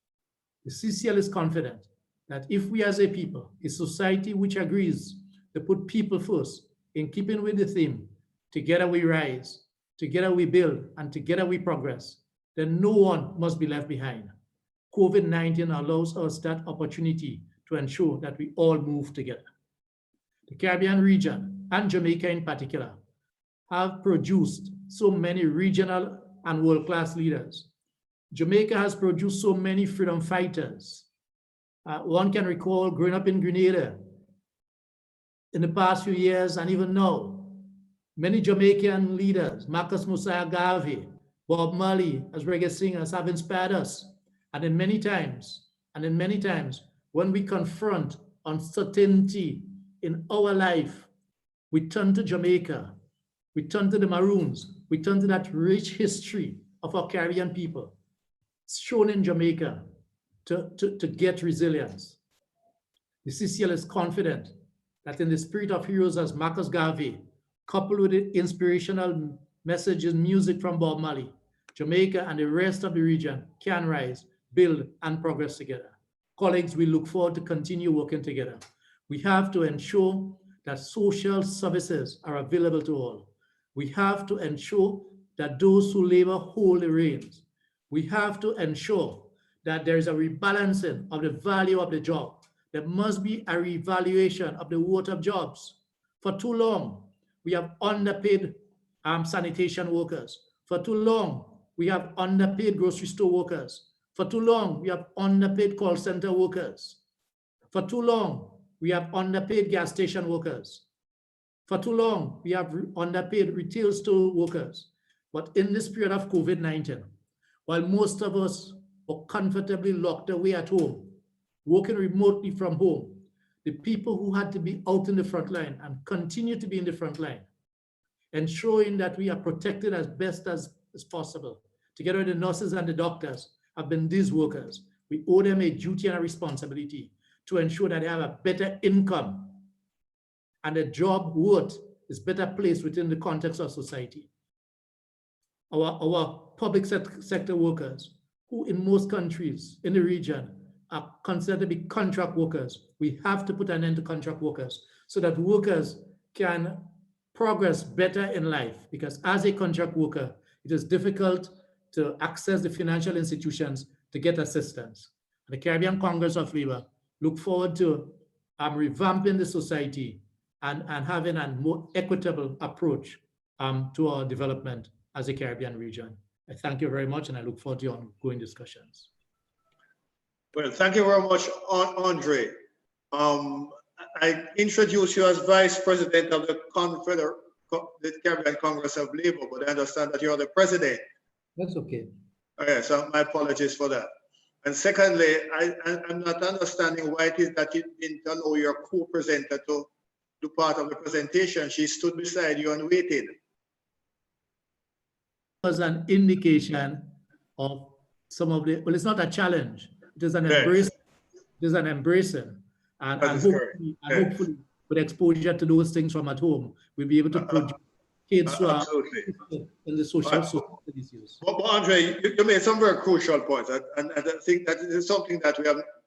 The CCL is confident that if we as a people, a society which agrees to put people first, in keeping with the theme, together we rise, together we build, and together we progress, then no one must be left behind. COVID-19 allows us that opportunity to ensure that we all move together. The Caribbean region, and Jamaica in particular, have produced so many regional and world-class leaders. Jamaica has produced so many freedom fighters. One can recall growing up in Grenada in the past few years, and even now, many Jamaican leaders, Marcus Mosiah Garvey, Bob Marley as reggae singers have inspired us. And in many times, when we confront uncertainty in our life, we turn to Jamaica, we turn to the Maroons, we turn to that rich history of our Caribbean people, shown in Jamaica, to get resilience. The CCL is confident that in the spirit of heroes as Marcus Garvey, coupled with the inspirational messages, music from Bob Marley, Jamaica and the rest of the region can rise, build, and progress together. Colleagues, we look forward to continue working together. We have to ensure that social services are available to all. We have to ensure that those who labor hold the reins. We have to ensure that there is a rebalancing of the value of the job. There must be a reevaluation of the worth of jobs. For too long, we have underpaid sanitation workers. For too long, we have underpaid grocery store workers. For too long, we have underpaid call center workers. For too long, we have underpaid gas station workers. For too long, we have underpaid retail store workers. But in this period of COVID-19, while most of us were comfortably locked away at home, working remotely from home, the people who had to be out in the front line and continue to be in the front line, ensuring that we are protected as best as possible, together with the nurses and the doctors, have been these workers. We owe them a duty and a responsibility to ensure that they have a better income and a job worth is better placed within the context of society. Our public sector workers who in most countries in the region are considered to be contract workers. We have to put an end to contract workers so that workers can progress better in life, because as a contract worker, it is difficult to access the financial institutions to get assistance. The Caribbean Congress of Labor look forward to revamping the society and having a more equitable approach to our development as a Caribbean region. I thank you very much, and I look forward to your ongoing discussions. Well, thank you very much, Andre. I introduce you as Vice President of the Caribbean Congress of Labor, but I understand that you're the President. That's okay. Okay, so my apologies for that. And secondly, I'm not understanding why it is that you didn't allow your co-presenter to do part of the presentation. She stood beside you and waited. It was an indication of some of the, well, it's not a challenge. It is an embrace. It is an embracing. And hopefully with exposure to those things from at home, we'll be able to produce kids who are in the social issues. But Andre, you made some very crucial points, and I think that is something that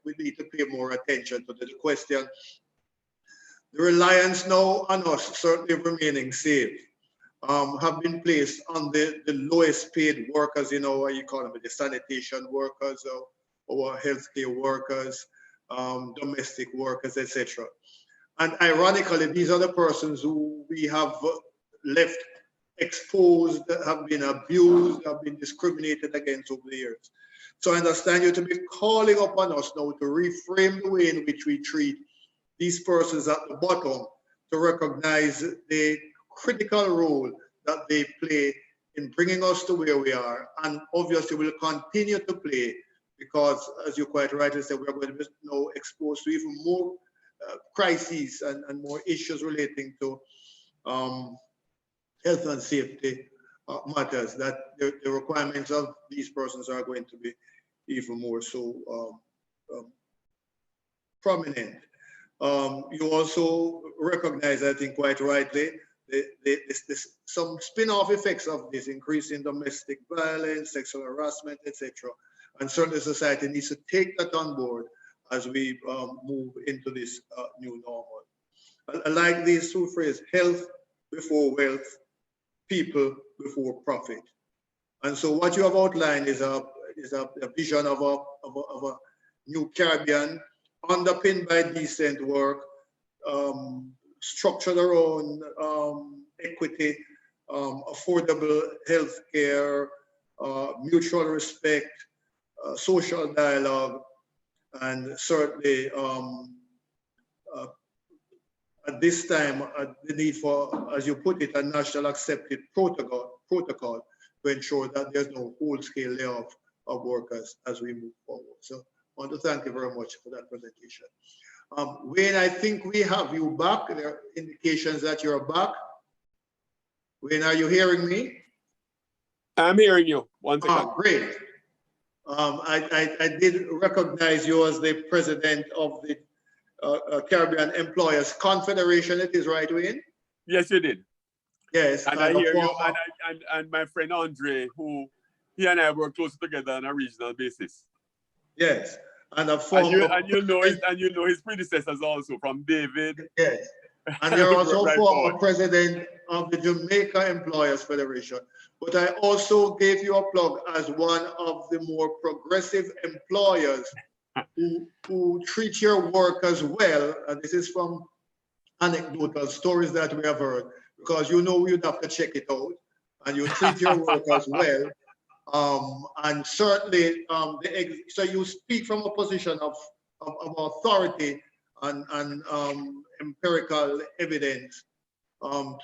we need to pay more attention to. The question, the reliance now on us certainly remaining safe, have been placed on the lowest paid workers, you know, what you call them, the sanitation workers or healthcare workers, domestic workers, etc. And ironically, these are the persons who we have left exposed, have been abused, have been discriminated against over the years. So I understand you to be calling upon us now to reframe the way in which we treat these persons at the bottom, to recognize the critical role that they play in bringing us to where we are, and obviously will continue to play, because as you quite rightly said, we're going to be now exposed to even more crises and more issues relating to health and safety matters, that the requirements of these persons are going to be even more so prominent. You also recognize, I think quite rightly, some spin-off effects of this increase in domestic violence, sexual harassment, etc. And certainly society needs to take that on board as we move into this new normal. I like these two phrases: health before wealth, people before profit. And so what you have outlined is a vision of a new Caribbean, underpinned by decent work, structured around equity, affordable health care, mutual respect, social dialogue, and certainly at this time, the need for, as you put it, a national accepted protocol to ensure that there's no whole-scale layoff of workers as we move forward. So I want to thank you very much for that presentation. Wayne, I think we have you back. There are indications that you're back. Wayne, are you hearing me? I'm hearing you. One second. Great. I did recognize you as the president of the Caribbean Employers Confederation. It is right, Wayne? Yes, you did. Yes. And I hear you, and my friend Andre, who he and I work closely together on a regional basis. Yes. And a former, and you know his predecessors also, from David. Yes. And you're also right former president of the Jamaica Employers Federation. But I also gave you a plug as one of the more progressive employers who treat your workers well. And this is from anecdotal stories that we have heard, because you know you'd have to check it out, and you treat your workers well. And certainly, so you speak from a position of authority and empirical evidence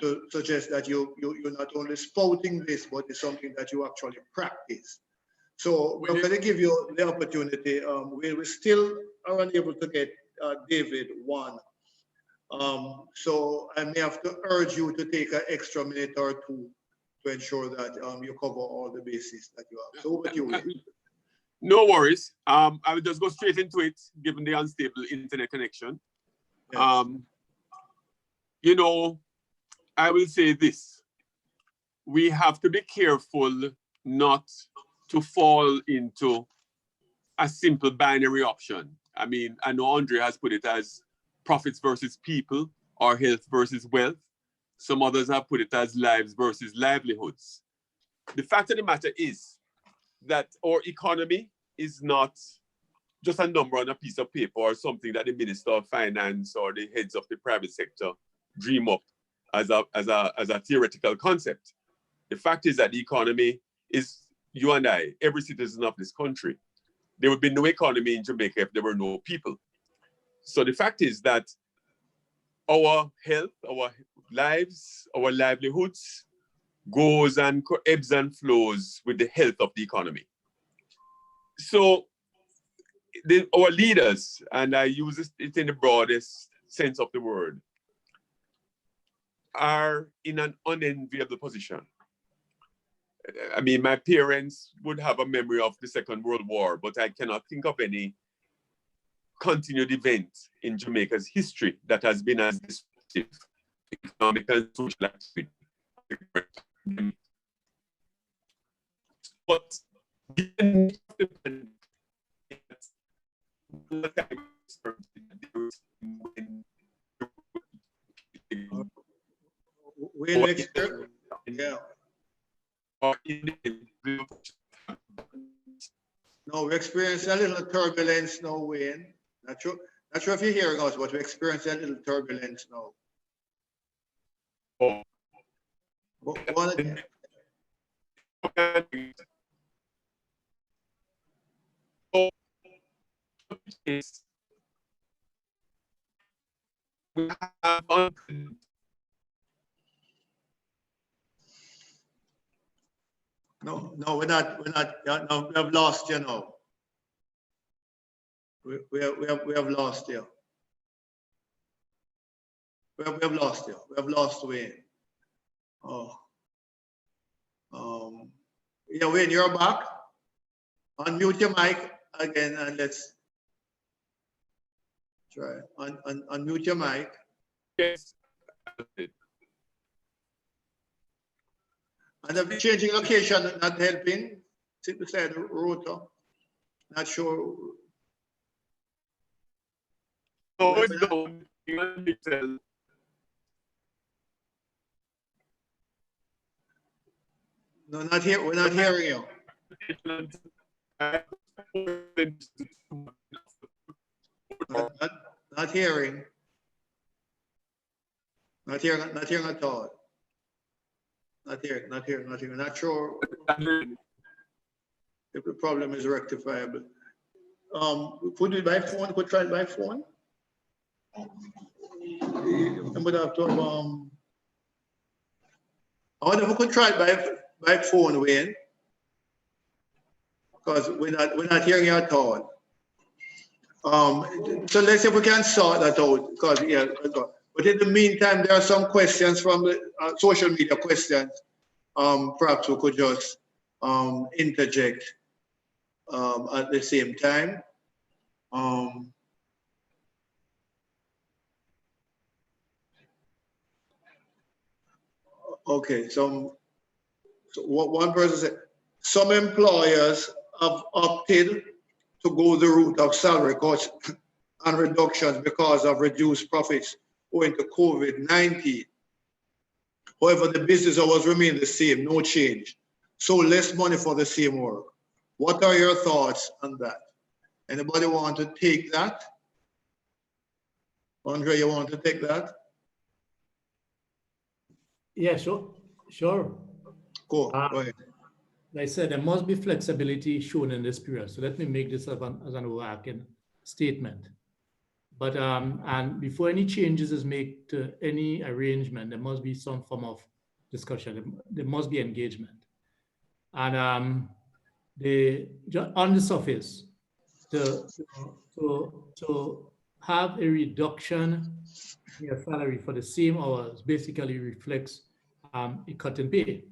to suggest that you're not only spouting this, but it's something that you actually practice. So we're going to give you the opportunity. We still are unable to get David one. So I may have to urge you to take an extra minute or two to ensure that you cover all the bases that you have. So over to you. No worries. I will just go straight into it, given the unstable internet connection. Yes. You know, I will say this. We have to be careful not to fall into a simple binary option. I mean, I know Andre has put it as profits versus people or health versus wealth. Some others have put it as lives versus livelihoods. The fact of the matter is that our economy is not just a number on a piece of paper or something that the Minister of Finance or the heads of the private sector dream up as a theoretical concept. The fact is that the economy is you and I, every citizen of this country. There would be no economy in Jamaica if there were no people. So the fact is that our health, our lives, our livelihoods goes and ebbs and flows with the health of the economy. So our leaders, and I use it in the broadest sense of the word, are in an unenviable position. I mean, my parents would have a memory of the Second World War, but I cannot think of any continued event in Jamaica's history that has been as disruptive, economic and social activity. But given the pandemic, No, we experienced a little turbulence now, Wayne. Not sure if you're hearing us, but we experienced a little turbulence now. Oh. One again. We have No, we're not. No, we have lost you now. We have lost you. We have lost you. We have lost Wayne. Oh. Yeah, Wayne, you're back. Unmute your mic again and let's try. Unmute your mic. Yes. And the changing location not helping. Sit beside the router. Not sure. No, it's down. No, not here. We're not hearing you. Not hearing. Not hearing at all. Not hearing. Not sure if the problem is rectifiable. Could we by phone? Could try it by phone? I'm gonna have to I wonder if we could try it by phone, Wayne. Because we're not hearing you at all. So let's see if we can sort that out. Because yeah, but in the meantime, there are some questions from the social media questions. Perhaps we could just interject at the same time. Okay, so what one person said, some employers have opted to go the route of salary cuts and reductions because of reduced profits owing to COVID-19. However, the business hours remain the same, no change. So less money for the same work. What are your thoughts on that? Anybody want to take that? Andre, you want to take that? Yeah, sure. Cool, go ahead. Like I said, there must be flexibility shown in this period. So let me make this as an overarching statement. But and before any changes is made to any arrangement, there must be some form of discussion. There must be engagement. And on the surface, to have a reduction in your salary for the same hours basically reflects a cut in pay.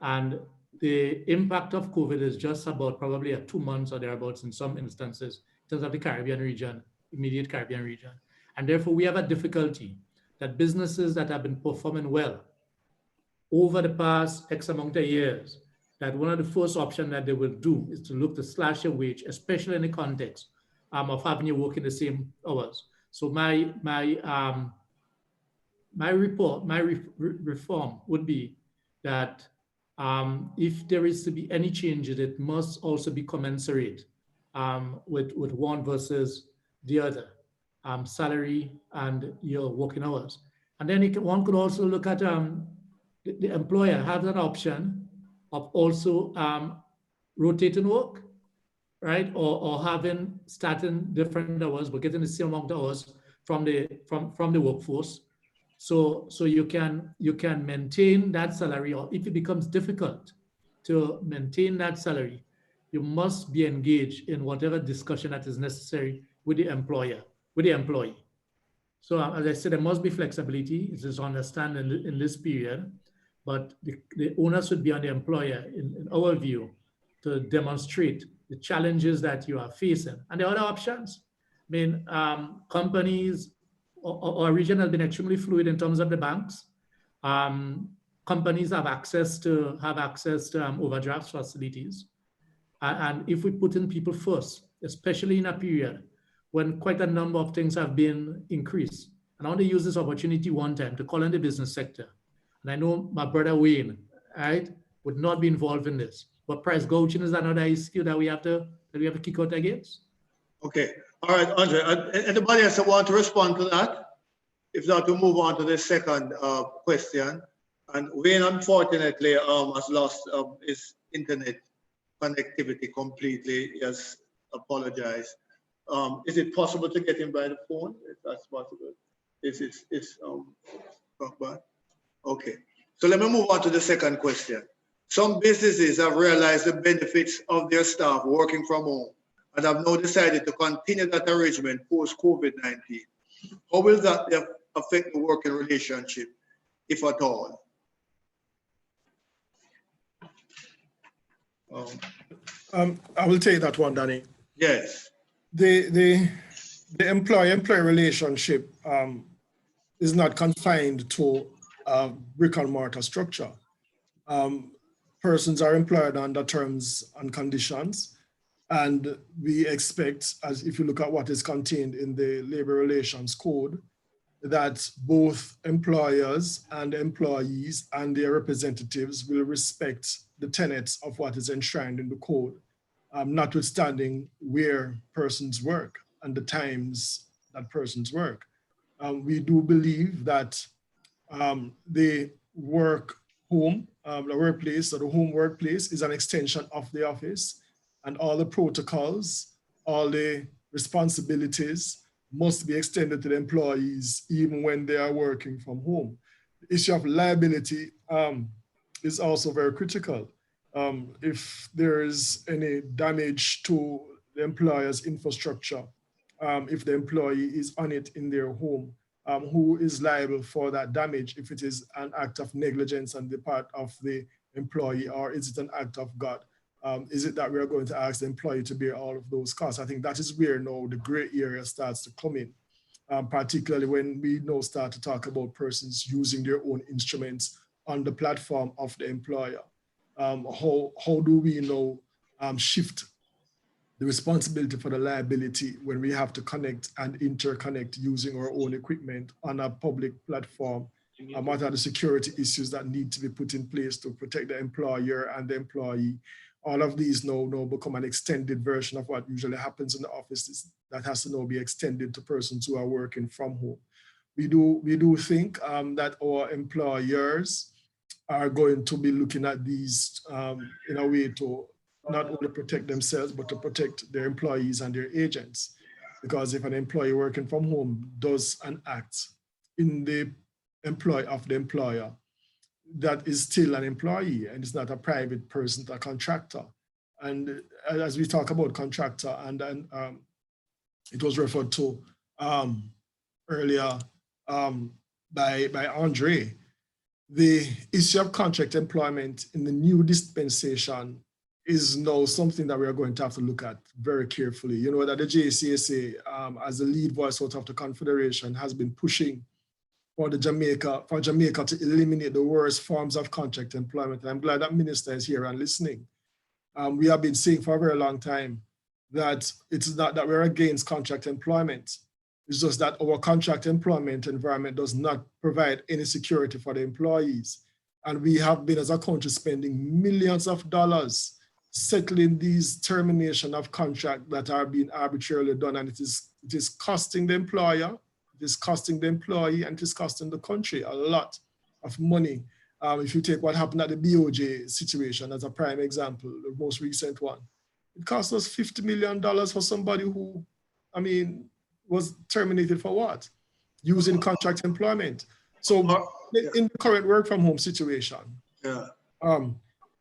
And the impact of COVID is just about probably at 2 months or thereabouts in some instances in terms of the Caribbean region, immediate Caribbean region. And therefore we have a difficulty that businesses that have been performing well over the past X amount of years that one of the first options that they will do is to look to slash your wage, especially in the context of having you work in the same hours. So my reform would be that if there is to be any changes, it must also be commensurate with one versus the other, salary and your working hours. And then one could also look at the employer has an option of also rotating work, right? Or having starting different hours, but getting the same amount of hours from the workforce. So you can maintain that salary, or if it becomes difficult to maintain that salary, you must be engaged in whatever discussion that is necessary with the employer, with the employee. So as I said, there must be flexibility. It is understanding in this period, but the onus should be on the employer, in our view, to demonstrate the challenges that you are facing. And the other options, I mean, companies or region has been extremely fluid in terms of the banks. Companies have access to overdraft facilities. And if we put in people first, especially in a period when quite a number of things have been increased. And I want to use this opportunity one time to call on the business sector. And I know my brother Wayne, right, would not be involved in this. But price gouging is another issue that we have to kick out against. Okay. All right, Andre. Anybody else want to respond to that? If not, we'll move on to the second question. And Wayne, unfortunately, has lost his internet connectivity completely. He has apologized. Is it possible to get him by the phone? If that's possible. Okay. So let me move on to the second question. Some businesses have realized the benefits of their staff working from home and have now decided to continue that arrangement post COVID-19. How will that affect the working relationship, if at all? I will take that one, Danny. Yes. The employee-employee relationship is not confined to a brick and mortar structure. Persons are employed under terms and conditions, and we expect, as if you look at what is contained in the Labor Relations Code, that both employers and employees and their representatives will respect the tenets of what is enshrined in the code, notwithstanding where persons work and the times that persons work. We do believe that the workplace or the home workplace is an extension of the office, and all the protocols, all the responsibilities must be extended to the employees even when they are working from home. The issue of liability is also very critical. If there is any damage to the employer's infrastructure, if the employee is on it in their home, who is liable for that damage? If it is an act of negligence on the part of the employee, or is it an act of God? Is it that we are going to ask the employee to bear all of those costs? I think that is where now the gray area starts to come in, particularly when we now start to talk about persons using their own instruments on the platform of the employer. How do we now shift the responsibility for the liability when we have to connect and interconnect using our own equipment on a public platform? What are the security issues that need to be put in place to protect the employer and the employee? All of these now become an extended version of what usually happens in the offices that has to now be extended to persons who are working from home. We do think that our employers are going to be looking at these in a way to not only protect themselves, but to protect their employees and their agents. Because if an employee working from home does an act in the employ of the employer, that is still an employee and it's not a private person, a contractor. And as we talk about contractor, and it was referred to earlier by Andre, the issue of contract employment in the new dispensation is now something that we are going to have to look at very carefully. You know that the JCSA, as the lead voice out of the Confederation, has been pushing for Jamaica to eliminate the worst forms of contract employment. And I'm glad that Minister is here and listening. We have been saying for a very long time that it's not that we're against contract employment. It's just that our contract employment environment does not provide any security for the employees. And we have been, as a country, spending millions of dollars settling these termination of contract that are being arbitrarily done. And it is costing the employer, it is costing the employee, and it is costing the country a lot of money. If you take what happened at the BOJ situation as a prime example, the most recent one, it cost us $50 million for somebody who, I mean, was terminated for what? Using contract employment. So in the current work from home situation,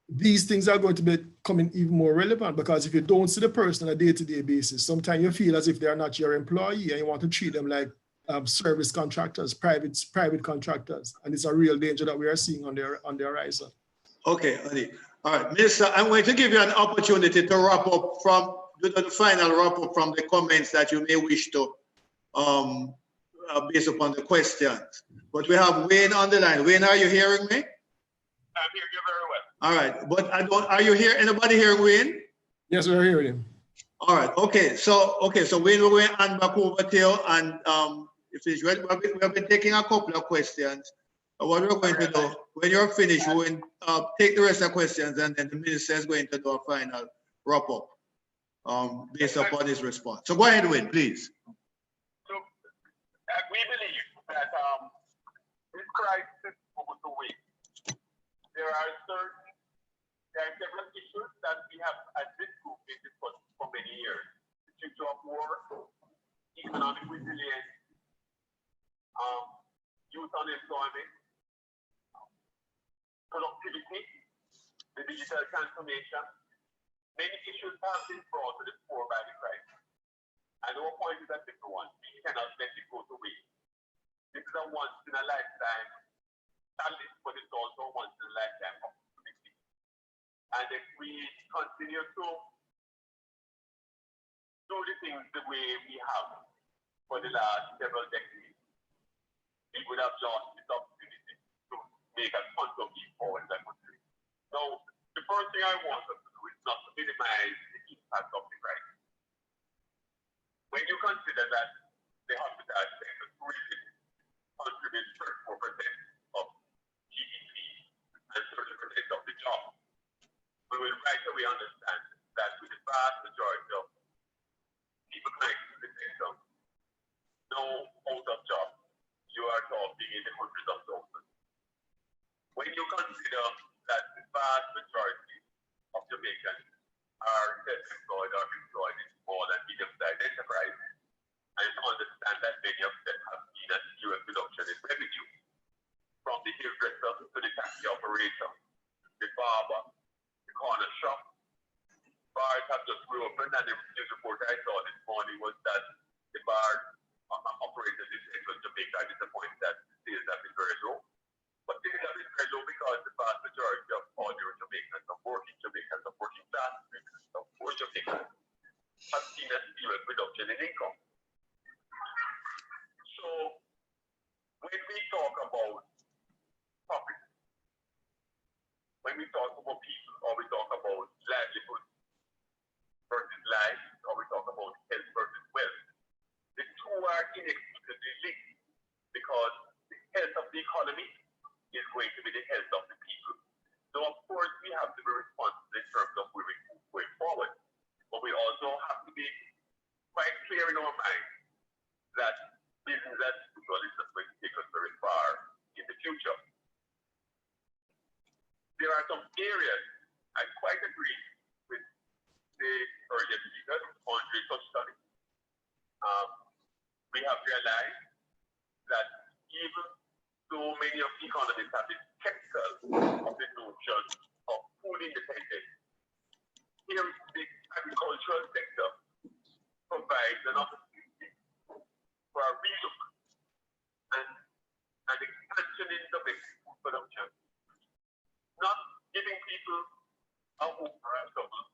these things are going to be becoming even more relevant, because if you don't see the person on a day-to-day basis, sometimes you feel as if they're not your employee and you want to treat them like service contractors, private contractors. And it's a real danger that we are seeing on the horizon. Okay, Adi. All right, Minister, I'm going to give you an opportunity to wrap up from the final wrap up from the comments that you may wish to based upon the questions. But we have Wayne on the line. Wayne, are you hearing me? I'm hearing you very well. All right, but are you here? Anybody hearing Wayne? Yes, we're hearing him. All right, okay, so Wayne, we're going to hand back over to you, and if it's ready, we have been taking a couple of questions. What we're going to do, when you're finished, we'll take the rest of the questions, and then the minister is going to do a final wrap up based upon his response. So go ahead, Wayne, please. So we believe that this crisis over the way, there are several issues that we have as this group been discussing for many years. The future of war, economic resilience, youth unemployment, productivity, the digital transformation. Many issues have been brought to the fore by the crisis. And our point is a simple one. We cannot let it go to waste. This is a once in a lifetime challenge, but it's also a once in a lifetime opportunity. And if we continue to do the things the way we have for the last several decades, we would have lost this opportunity to make a quantum leap forward in that country. So the first thing I want us to do is not to minimize the impact of the crisis. When you consider that the hospitality sector tourism contributes 34% of GDP and 30% of the job, we will right away understand that with the vast majority of people connected to the sector now out of job, you are talking in the hundreds of thousands. When you consider that the vast majority of Jamaicans are self-employed or employed in small and medium-sized enterprises, and understand that many of them have seen a serious reduction in revenue, from the hairdresser to the taxi operator, the barber, the corner shop. Bars have just reopened, and the news report I saw this morning was that the bar operators in Central Jamaica are disappointed that sales have been very low. But sales have been very low because the vast majority of ordinary Jamaicans, of working Jamaicans, of working class Jamaicans, of poor Jamaicans have seen a serious reduction in income. So when we talk about profit, when we talk about people, or we talk about livelihood versus life, or we talk about health versus wealth, the two are inextricably linked, because the health of the economy is going to be the health of the people. So of course we have to be responsible in terms of where we move going forward, but we also have to be quite clear in our minds that business as usual is not going to take us very far in the future. There are some areas I quite agree with the earlier speaker, Andre touched on it. We have realized that even though many of the economists have been skeptical of the notion of food independence, here the agricultural sector provides an opportunity for a relook and an expansion in domestic food production, not giving people a hope for a double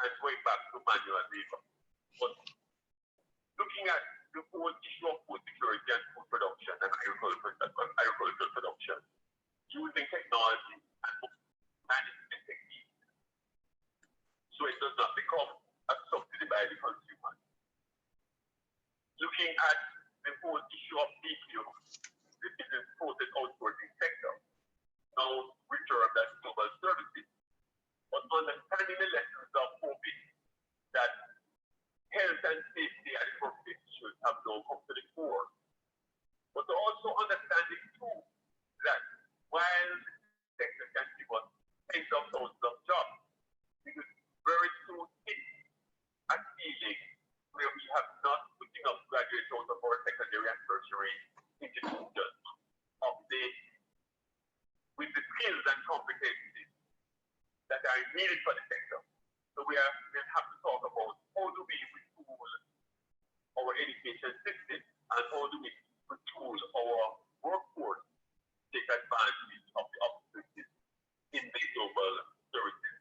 and going back to manual labor, but looking at the whole issue of food security and food production. And I of BPO, the business process outsourcing sector, now referred as global services. But understanding the lessons of COVID, that health and safety and profit should have no come to the fore. But also understanding too that while the sector can give us tens of thousands of jobs, we will very soon hit a ceiling where we have not put enough graduates out of our secondary and tertiary institutions with the skills and competencies that are needed for the sector. So we will have to talk about how do we retool our education system and how do we retool our workforce to take advantage of the opportunities in the global services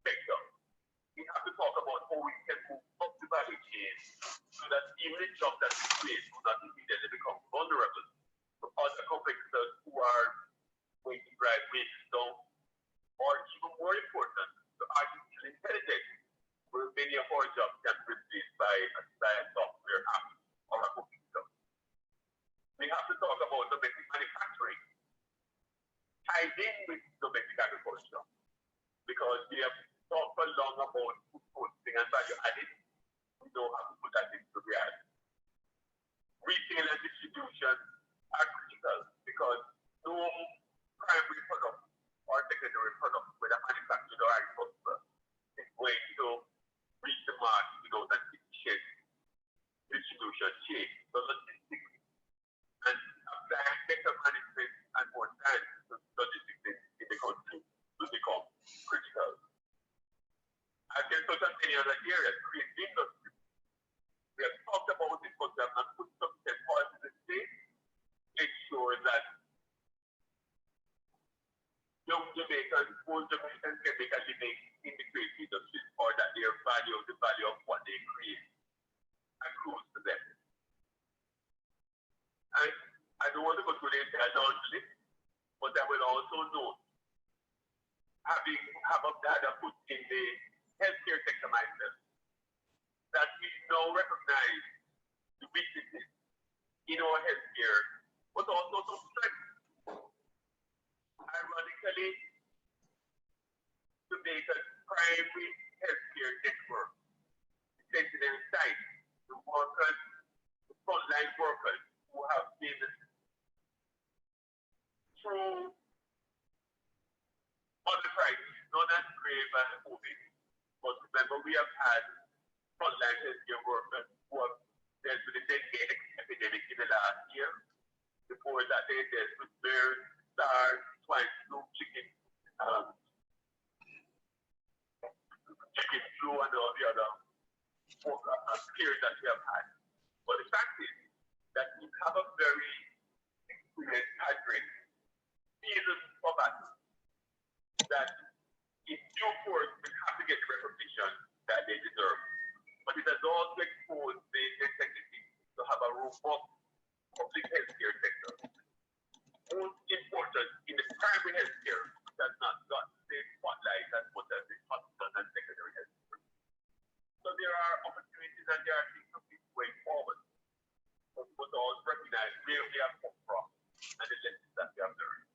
sector. We have to talk about how we can move up the value chain so that even the jobs that we create will not immediately become vulnerable to other competitors who are going to drive wages down, or even more important, to artificial intelligence, where many of our jobs can be replaced by a software app or a computer. We have to talk about domestic manufacturing tied in with domestic agriculture, because we have talked for long about food processing and value added. We know how to put that into reality. Retail and distribution are critical because no primary product or secondary product, whether manufactured or agricultural, is going to reach the market without an efficient distribution chain. So logistics and applying better management and more time to logistics in the country will become critical. I can touch on many other areas, create industry. We have talked about this, but we have not put sufficient policies in place to ensure that young Jamaicans, old Jamaicans can make a living in the creative industry, or that the value of what they create accrues to them. And I don't want to go through the entire laundry list, but I will also note, having had a foot in the healthcare sector myself, that we now recognize the weaknesses in our healthcare, but also some strengths. Ironically, Jamaica's primary healthcare network is centered inside the workers, the frontline workers who have been through other crises, not as grave as COVID. But remember, we have had frontline healthcare workers who have dealt with the dengue epidemic in the last year. Before that, they dealt with MERS, SARS, swine flu, chicken flu, and all the other scares that we have had. But the fact is that we have a very experienced cadre, seasoned combatants, that in due course will have to get the recognition that they deserve. But it has also exposed the necessity to have a robust public healthcare sector. Most important in the primary healthcare that not got the spotlight as much as the hospital and secondary healthcare. So there are opportunities and there are things to be going forward. But we must also recognize where we have come from and the lessons that we have learned.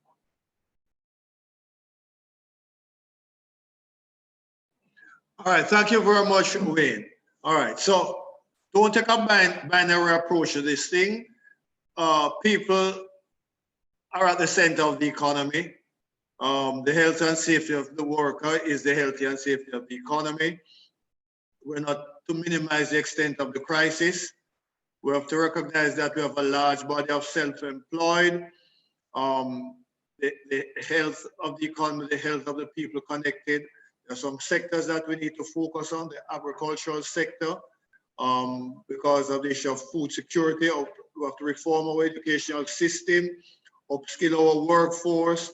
All right, thank you very much, Wayne. All right, so don't take a binary approach to this thing. People are at the center of the economy. The health and safety of the worker is the health and safety of the economy. We're not to minimize the extent of the crisis. We have to recognize that we have a large body of self-employed. The health of the economy, the health of the people connected. There are some sectors that we need to focus on, the agricultural sector, because of the issue of food security. We have to reform our educational system, upskill our workforce,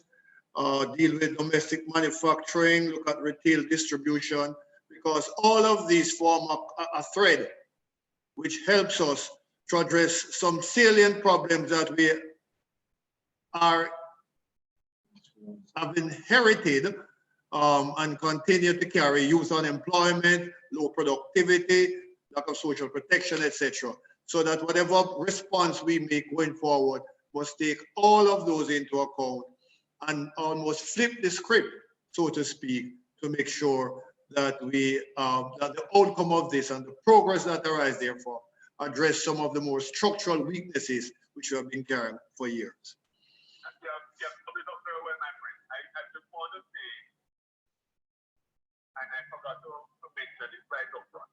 deal with domestic manufacturing, look at retail distribution, because all of these form a thread which helps us to address some salient problems that we have inherited and continue to carry: youth unemployment, low productivity, lack of social protection, etc. so that whatever response we make going forward must take all of those into account and almost flip the script, so to speak, to make sure that we that the outcome of this and the progress that arises therefore address some of the more structural weaknesses which we have been carrying for years. Yeah, summed it up very well, my friend. I just want to say, and I forgot to mention it right up front,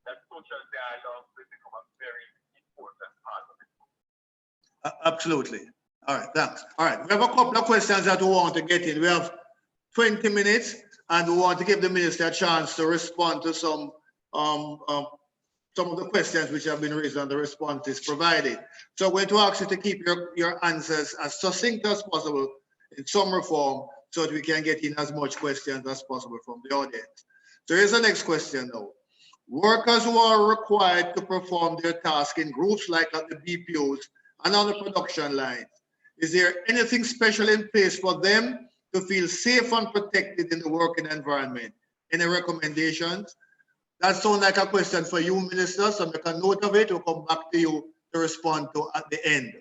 that social dialogue will become a very important part of it. Absolutely. All right, thanks. All right, we have a couple of questions that we want to get in. We have 20 minutes, and we want to give the minister a chance to respond to some of the questions which have been raised and the responses provided. So I'm going to ask you to keep your answers as succinct as possible in summary form so that we can get in as much questions as possible from the audience. So here's the next question now. Workers who are required to perform their task in groups like at the BPOs and on the production lines, is there anything special in place for them to feel safe and protected in the working environment? Any recommendations? That sounds like a question for you, Minister, so make a note of it. We'll come back to you to respond to at the end.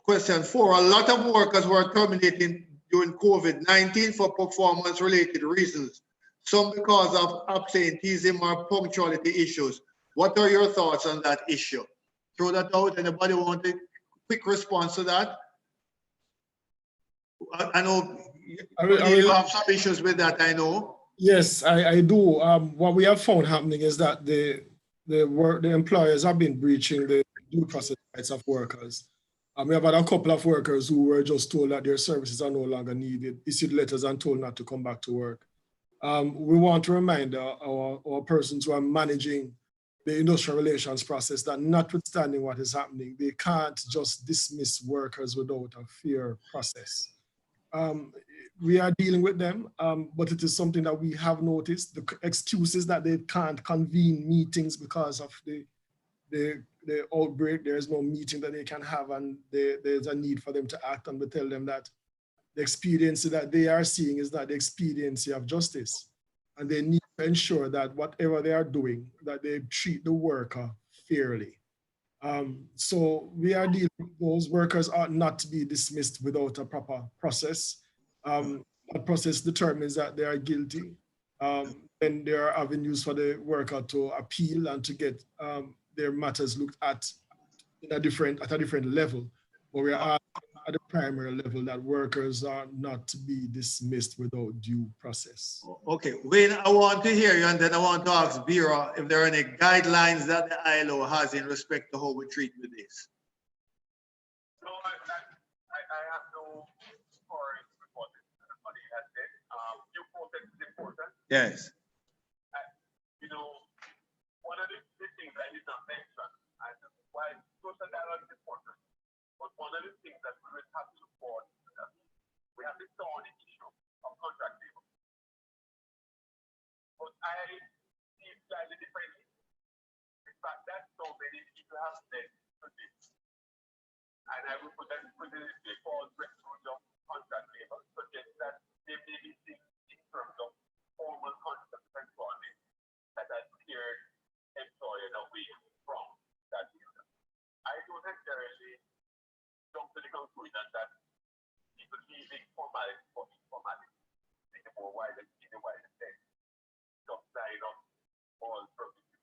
Question 4, a lot of workers were terminated during COVID-19 for performance-related reasons, some because of absenteeism or punctuality issues. What are your thoughts on that issue? Throw that out. Anybody want a quick response to that? I know you have some issues with that, I know. Yes, I do. What we have found happening is that the employers have been breaching the due process rights of workers. We have had a couple of workers who were just told that their services are no longer needed, issued letters and told not to come back to work. We want to remind our persons who are managing the industrial relations process that notwithstanding what is happening, they can't just dismiss workers without a fair process. We are dealing with them, but it is something that we have noticed. The excuse is that they can't convene meetings because of the outbreak. There is no meeting that they can have, and there's a need for them to act. And we tell them that the expediency that they are seeing is not the expediency of justice, and they need to ensure that whatever they are doing, that they treat the worker fairly. So we are dealing with those workers ought not to be dismissed without a proper process. That process determines that they are guilty. Then there are avenues for the worker to appeal and to get their matters looked at at a different level. But we are at the primary level that workers are not to be dismissed without due process. Okay, Wayne, I want to hear you, and then I want to ask Vera if there are any guidelines that the ILO has in respect to how we treat with this. No, I have no foreign report. Everybody has said due process is important. Yes. You know, one of the things I did not mention, and why social dialogue is important, but one of the things that we will have to support, we have the thorny issue of contract labor. But I see it slightly differently. In fact, that so many people have led to this. And I will put it before breakthroughs of contract labor, suggest that there may be things in terms of formal contract of employment that has steered employers away from that area. I don't necessarily jump to the conclusion that people leaving formality for informality in the wider sense, just sign up all purposes.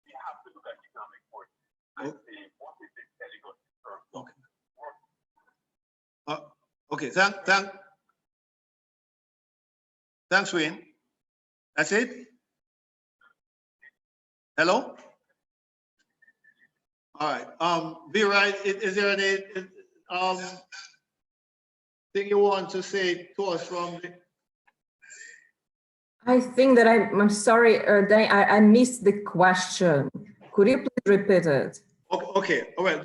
We have to look at economic work and say, what is it telling us in terms of work? Okay, thanks, Wayne. That's it? Hello? All right. Vera, is there any thing you want to say to us from the... I think that I'm sorry, Danny, I missed the question. Could you please repeat it? Okay. All right.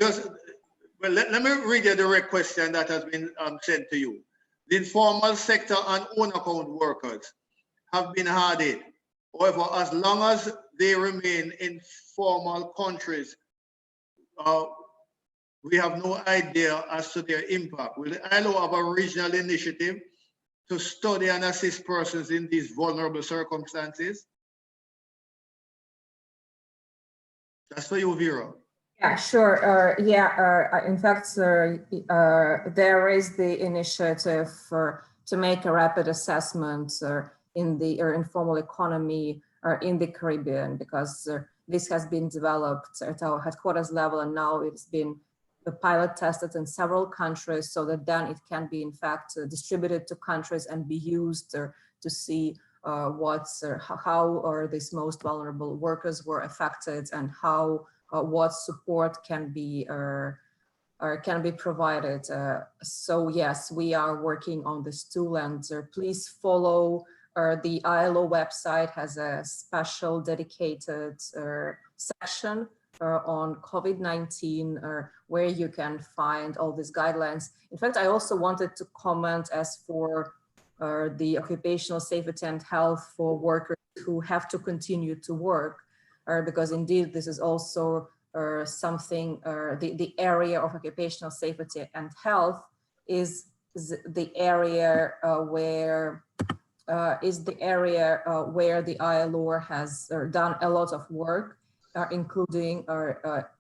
Let me read you the direct question that has been sent to you. The informal sector and own account workers have been hard hit. However, as long as they remain in formal countries, we have no idea as to their impact. Will the ILO have a regional initiative to study and assist persons in these vulnerable circumstances? That's for you, Vera. Yeah, sure. In fact, there is the initiative to make a rapid assessment in the informal economy in the Caribbean, because this has been developed at our headquarters level, and now it's been pilot tested in several countries, so that then it can be in fact distributed to countries and be used to see how are these most vulnerable workers were affected, and how what support can be provided. So yes, we are working on this tool, and please follow the ILO website has a special dedicated section on COVID-19 where you can find all these guidelines. In fact, I also wanted to comment as for the occupational safety and health for workers who have to continue to work, because indeed this is also something, the area of occupational safety and health is the area where the ILO has done a lot of work, including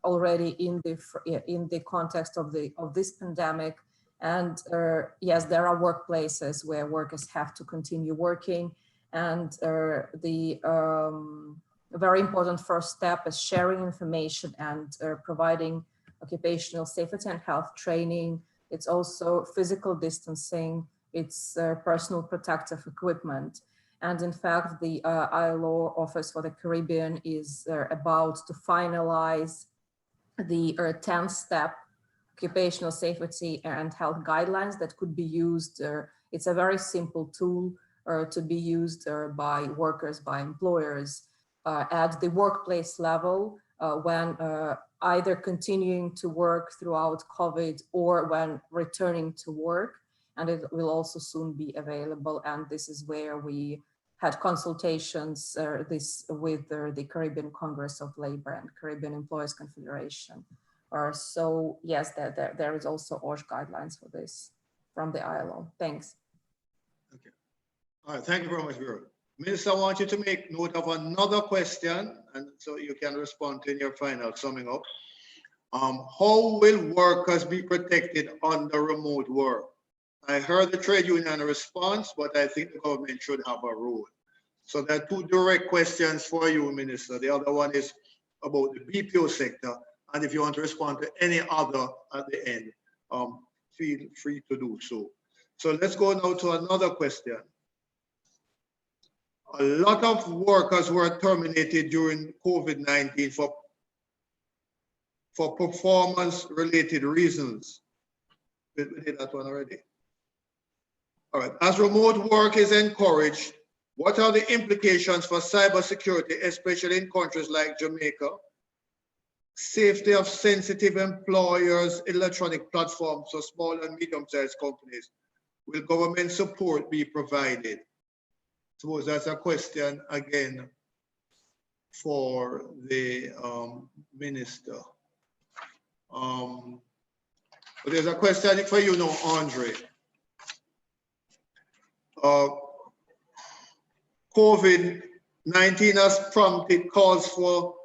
already in the context of this pandemic. And yes, there are workplaces where workers have to continue working, and a very important first step is sharing information and providing occupational safety and health training. It's also physical distancing, it's personal protective equipment. And in fact, the ILO Office for the Caribbean is about to finalize the 10th step occupational safety and health guidelines that could be used. It's a very simple tool to be used by workers, by employers at the workplace level when either continuing to work throughout COVID or when returning to work. And it will also soon be available. And this is where we had consultations with the Caribbean Congress of Labor and Caribbean Employers Confederation. So yes, there is also OSH guidelines for this from the ILO. Thanks. Okay. All right, thank you very much, Vera. Minister, I want you to make note of another question, and so you can respond to in your final summing up. How will workers be protected under remote work? I heard the trade union response, but I think the government should have a role. So there are two direct questions for you, Minister. The other one is about the BPO sector. And if you want to respond to any other at the end, feel free to do so. So let's go now to another question. A lot of workers were terminated during COVID-19 for performance-related reasons. We did that one already. All right, as remote work is encouraged, what are the implications for cybersecurity, especially in countries like Jamaica? Safety of sensitive employers, electronic platforms for small and medium-sized companies. Will government support be provided? So that's a question again for the minister. But there's a question for you now, Andre. COVID-19 has prompted calls for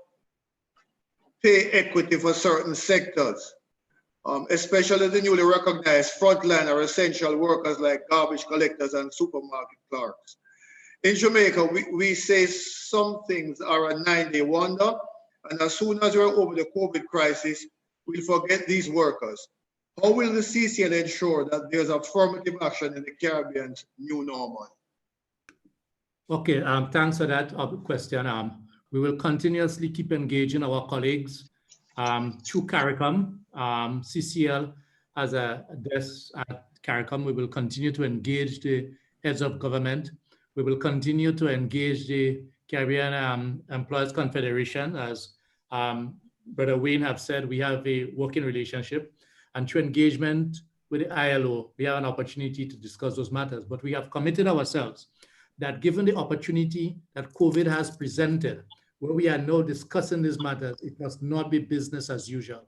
pay equity for certain sectors, especially the newly recognized frontline or essential workers like garbage collectors and supermarket clerks. In Jamaica, we say some things are a 9-day wonder, and as soon as we're over the COVID crisis, we'll forget these workers. How will the CCL ensure that there's affirmative action in the Caribbean's new normal? Okay, thanks for that question. We will continuously keep engaging our colleagues through CARICOM. CCL has a desk at CARICOM. We will continue to engage the heads of government. We will continue to engage the Caribbean Employers Confederation. As Brother Wayne have said, we have a working relationship, and through engagement with the ILO, we have an opportunity to discuss those matters. But we have committed ourselves that given the opportunity that COVID has presented, where we are now discussing these matters, it must not be business as usual.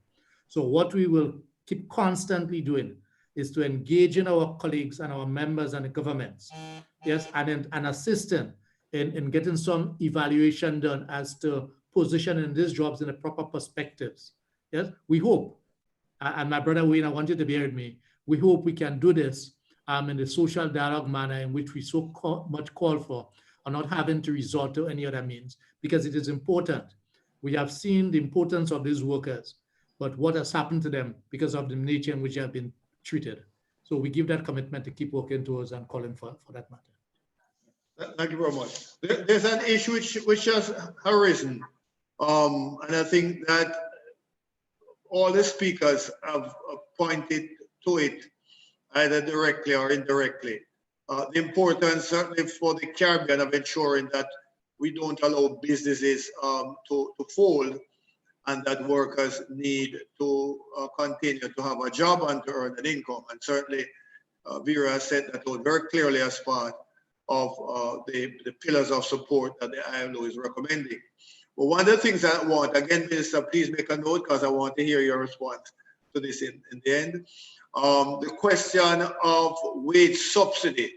So what we will keep constantly doing is to engage in our colleagues and our members and the governments, yes, and assisting in getting some evaluation done as to positioned in these jobs in the proper perspectives. Yes, we hope, and my brother Wayne, I want you to bear with me, we hope we can do this in the social dialogue manner in which we so much call for, and not having to resort to any other means, because it is important. We have seen the importance of these workers, but what has happened to them because of the nature in which they have been treated. So we give that commitment to keep working towards and calling for that matter. Thank you very much. There's an issue which has arisen, and I think that all the speakers have pointed to it, either directly or indirectly. The importance, certainly for the Caribbean, of ensuring that we don't allow businesses to fold, and that workers need to continue to have a job and to earn an income. And certainly, Vera said that out very clearly as part of the pillars of support that the ILO is recommending. But one of the things I want, again, Minister, please make a note, because I want to hear your response to this in the end. The question of wage subsidy.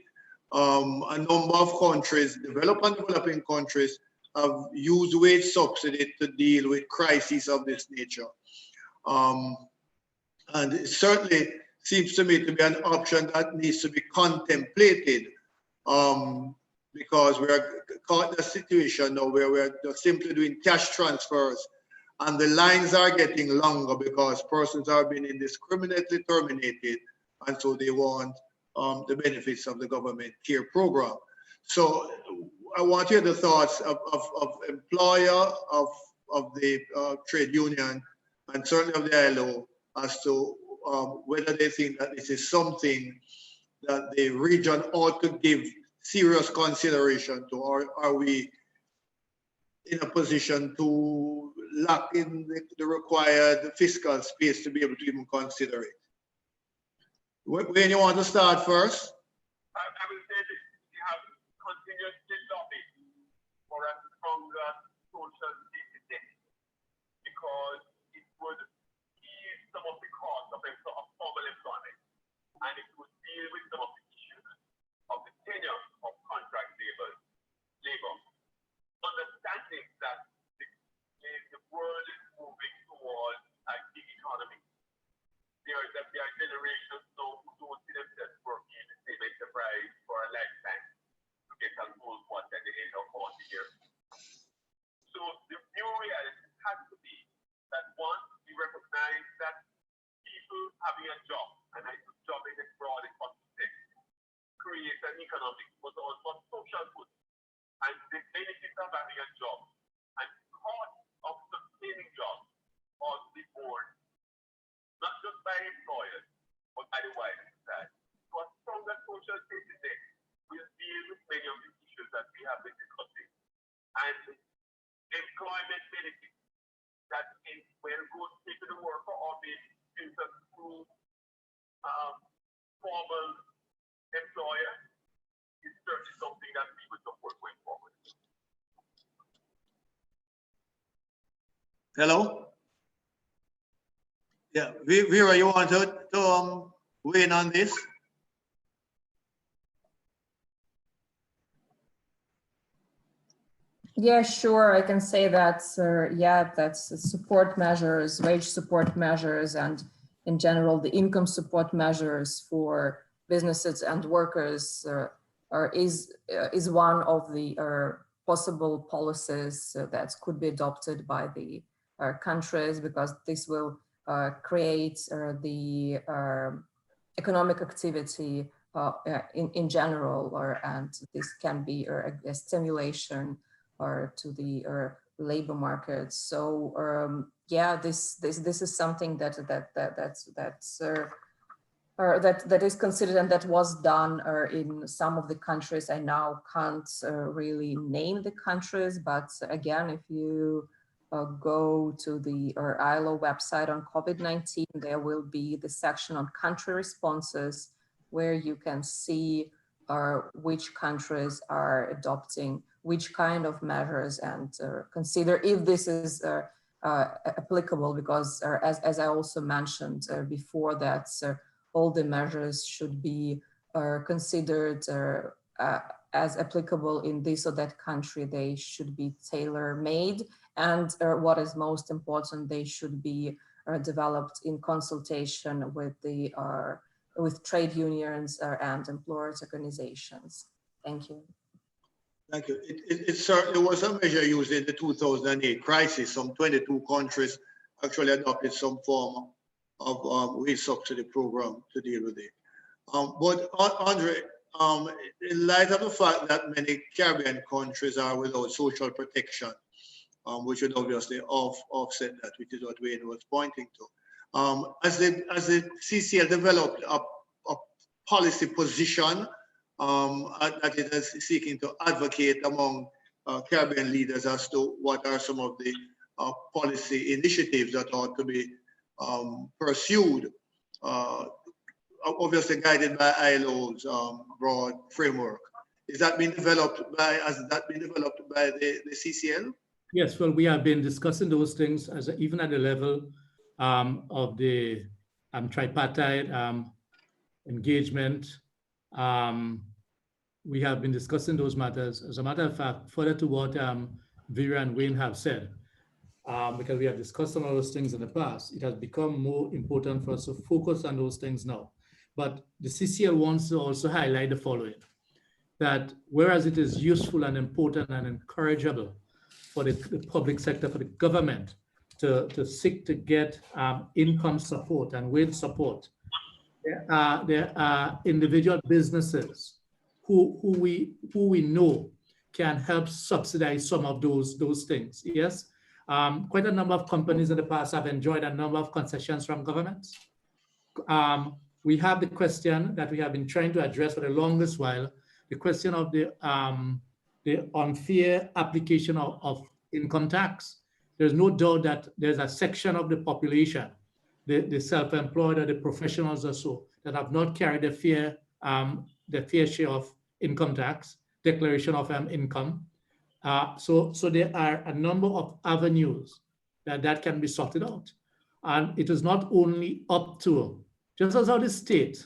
A number of countries, developed and developing countries, have used wage subsidy to deal with crises of this nature. And it certainly seems to me to be an option that needs to be contemplated, because we're caught in a situation now where we're just simply doing cash transfers, and the lines are getting longer because persons are being indiscriminately terminated, and so they want the benefits of the government care program. So I want to hear the thoughts of employer, of the trade union, and certainly of the ILO, as to whether they think that this is something that the region ought to give serious consideration to, or are we in a position to lack in the required fiscal space to be able to even consider it? Wayne, you want to start first? I will say this: we have continuously lobbied for a stronger social safety net, because it would ease some of the costs of formal employment, and it would deal with some of the issues of the tenure of contract labor, understanding that the world is moving towards a gig economy. There are generations now who don't see themselves working in the same enterprise for a lifetime to get a goal once at the end of 40 years. So the new reality has to be that, one, we recognize that people having a job, and I put job in the broad and context, creates an economic but also social good. And the benefits of having a job and cost of sustaining jobs ought to be borne, not just by employers, but by the wider society. So a stronger social safety net will deal with many of the issues that we have been discussing. And employment benefits that is well good to the worker or be filtered through formal employer is certainly something that we would support going forward. Hello? Yeah, Vera, you want to weigh in on this? Yeah, sure. I can say that, yeah, that's support measures, wage support measures, and in general, the income support measures for businesses and workers is one of the possible policies that could be adopted by the countries, because this will create the economic activity in general, and this can be a stimulation to the labor market. So yeah, this is something that is considered, and that was done in some of the countries. I now can't really name the countries, but again, if you go to the ILO website on COVID-19, there will be the section on country responses, where you can see which countries are adopting which kind of measures, and consider if this is applicable, because as I also mentioned before, that all the measures should be considered as applicable in this or that country. They should be tailor-made, and what is most important, they should be developed in consultation with the with trade unions and employers organizations. Thank you. Thank you. It certainly was a measure used in the 2008 crisis. Some 22 countries actually adopted some form of wage subsidy program to deal with it. But Andre, in light of the fact that many Caribbean countries are without social protection, which would obviously offset that, which is what Wayne was pointing to. As the CCL developed a policy position that it is seeking to advocate among Caribbean leaders as to what are some of the policy initiatives that ought to be pursued, obviously guided by ILO's broad framework. Has that been developed by the CCL? Yes, well, we have been discussing those things even at the level of the tripartite engagement. We have been discussing those matters. As a matter of fact, further to what Vera and Wayne have said, because we have discussed some of those things in the past, it has become more important for us to focus on those things now. But the CCL wants to also highlight the following, that whereas it is useful and important and encourageable for the public sector, for the government to seek to get income support and wage support, there are individual businesses who we know can help subsidize some of those things. Yes, quite a number of companies in the past have enjoyed a number of concessions from governments. We have the question that we have been trying to address for the longest while, the question of the unfair application of income tax. There's no doubt that there's a section of the population, the self-employed or the professionals or so, that have not carried the fair share of income tax, declaration of income. So there are a number of avenues that can be sorted out. And it is not only up to, just as how the state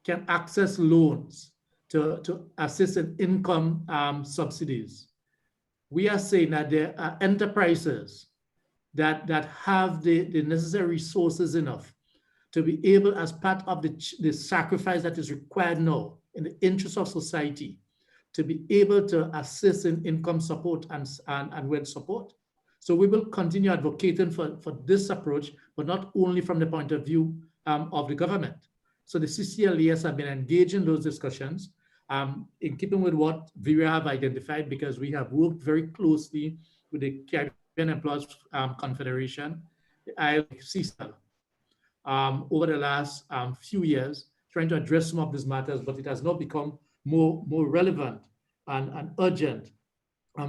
can access loans to assist in income subsidies, we are saying that there are enterprises that have the necessary resources enough to be able, as part of the sacrifice that is required now in the interest of society, to be able to assist in income support and wage support. So we will continue advocating for this approach, but not only from the point of view of the government. So the CCLES have been engaged in those discussions in keeping with what Vera have identified, because we have worked very closely with the Caribbean Employers Confederation, the ILO CCL, over the last few years, trying to address some of these matters, but it has now become more relevant and urgent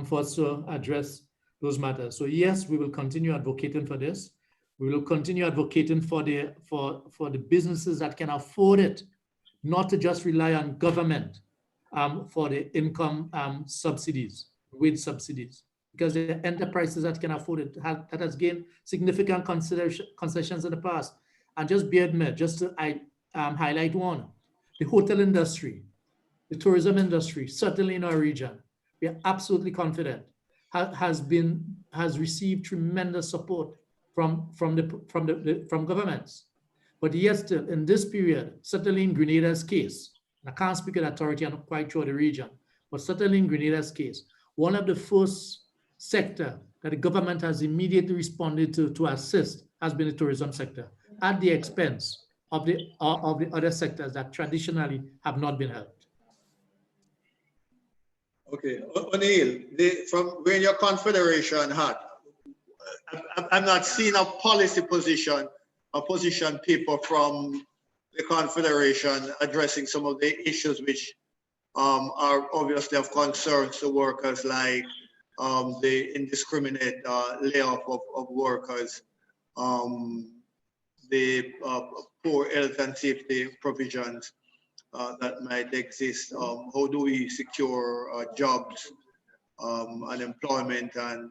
for us to address those matters. So yes, we will continue advocating for this. We will continue advocating for the businesses that can afford it, not to just rely on government for the income subsidies, wage subsidies, because the enterprises that can afford it that has gained significant concessions in the past. And just bear with me, just to highlight one, the hotel industry, the tourism industry, certainly in our region, we are absolutely confident, has received tremendous support from governments. But yet still, in this period, certainly in Grenada's case, and I can't speak with authority, I'm not quite sure the region, but certainly in Grenada's case, one of the first sector that the government has immediately responded to assist has been the tourism sector, at the expense of the other sectors that traditionally have not been helped. Okay, O'Neill, from wearing your Confederation hat, I'm not seeing a policy position, a position paper from the Confederation addressing some of the issues which are obviously of concern to workers, like the indiscriminate layoff of workers, the poor health and safety provisions that might exist. How do we secure jobs and employment, and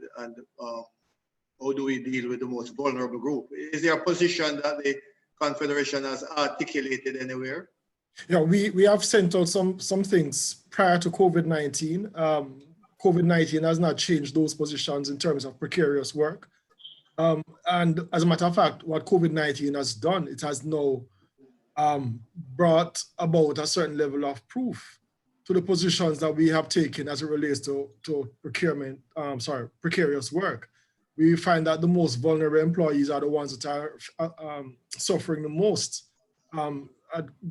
how do we deal with the most vulnerable group? Is there a position that the Confederation has articulated anywhere? Yeah, we have sent out some things prior to COVID-19. COVID-19 has not changed those positions in terms of precarious work. And as a matter of fact, what COVID-19 has done, it has now brought about a certain level of proof to the positions that we have taken as it relates to precarious work. We find that the most vulnerable employees are the ones that are suffering the most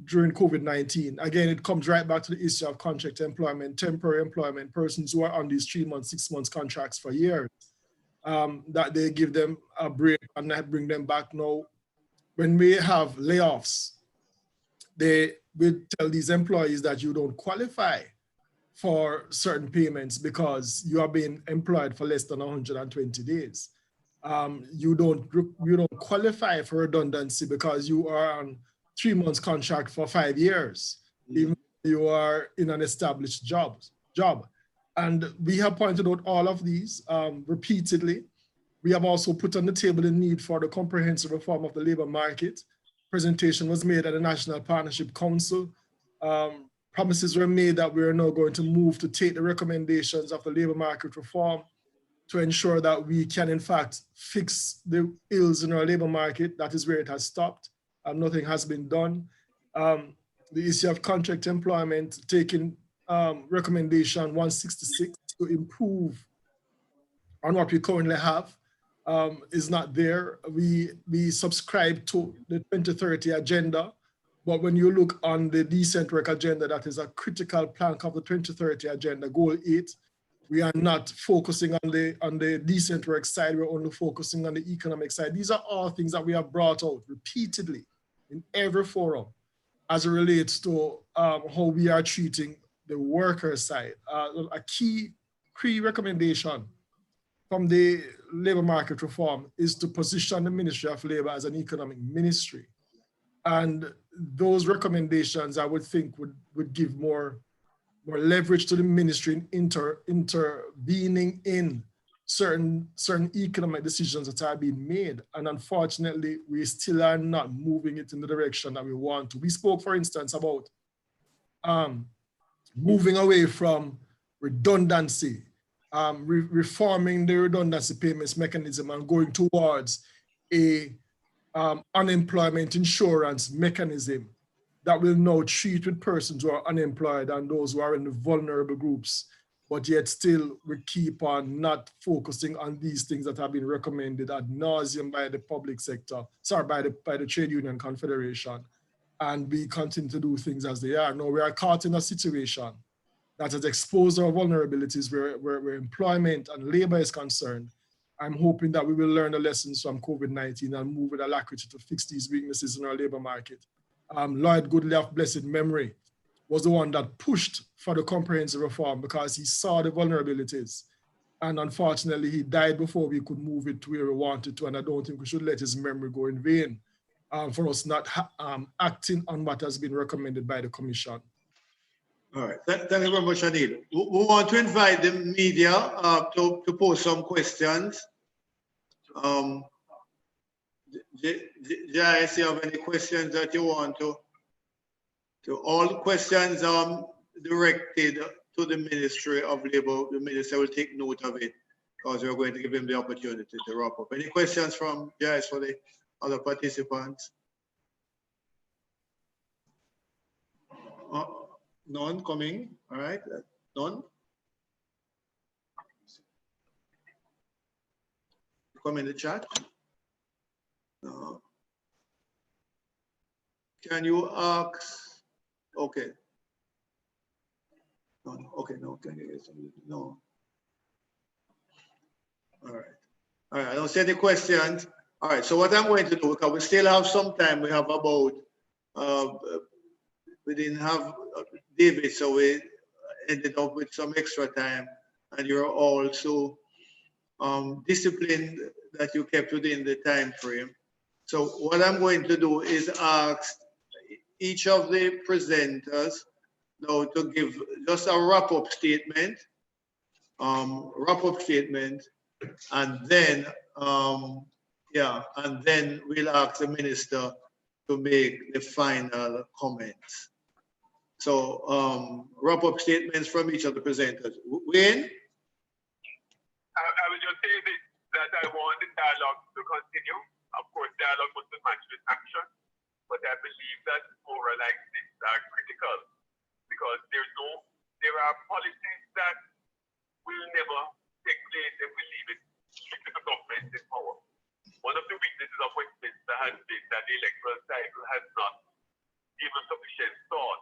during COVID-19. Again, it comes right back to the issue of contract employment, temporary employment, persons who are on these 3 months, 6 months contracts for years, that they give them a break and not bring them back now. When we have layoffs, they will tell these employees that you don't qualify for certain payments because you are being employed for less than 120 days. You don't qualify for redundancy because you are on 3 months contract for 5 years, even if you are in an established job. And we have pointed out all of these repeatedly. We have also put on the table the need for the comprehensive reform of the labor market. Presentation was made at the National Partnership Council. Promises were made that we are now going to move to take the recommendations of the labor market reform to ensure that we can, in fact, fix the ills in our labor market. That is where it has stopped. Nothing has been done. The issue of contract employment, taking recommendation 166 to improve on what we currently have, is not there. We subscribe to the 2030 agenda, but when you look on the decent work agenda, that is a critical plank of the 2030 agenda, goal 8, we are not focusing on the decent work side, we're only focusing on the economic side. These are all things that we have brought out repeatedly in every forum as it relates to how we are treating the worker side. A key recommendation from the labor market reform is to position the Ministry of Labor as an economic ministry. And those recommendations, I would think, would give more leverage to the ministry in intervening in certain economic decisions that are being made. And unfortunately, we still are not moving it in the direction that we want to. We spoke, for instance, about moving away from redundancy, reforming the redundancy payments mechanism and going towards a unemployment insurance mechanism that will now treat with persons who are unemployed and those who are in the vulnerable groups, but yet still we keep on not focusing on these things that have been recommended ad nauseum by the public sector, by the Trade Union Confederation, and we continue to do things as they are. Now we are caught in a situation that has exposed our vulnerabilities where employment and labor is concerned. I'm hoping that we will learn the lessons from COVID-19 and move with alacrity to fix these weaknesses in our labor market. Lloyd Goodley of blessed memory was the one that pushed for the comprehensive reform because he saw the vulnerabilities. And unfortunately, he died before we could move it to where we wanted to. And I don't think we should let his memory go in vain for us not acting on what has been recommended by the Commission. All right, thank you very much, Anil. We want to invite the media to pose some questions. Jais, you have any questions that you want to all questions directed to the Ministry of Labor. The Minister will take note of it because we're going to give him the opportunity to wrap up. Any questions from Jais for the other participants? None coming, all right, none. Come in the chat. No. Can you ask, okay. No, okay, no, can you get some, no. All right, I don't see any questions. All right, so what I'm going to do, because we still have some time, we have about, we didn't have David, so we ended up with some extra time, and you're all so disciplined that you kept within the time frame. So what I'm going to do is ask each of the presenters now to give just a wrap-up statement, and then and then we'll ask the minister to make the final comments. So wrap-up statements from each of the presenters. Wayne, say this, that I want the dialogue to continue. Of course, dialogue must be matched with action, but I believe that fora like this are critical because there are policies that will never take place if we leave it strictly to government in power. One of the weaknesses of Westminster has been that the electoral cycle has not given sufficient thought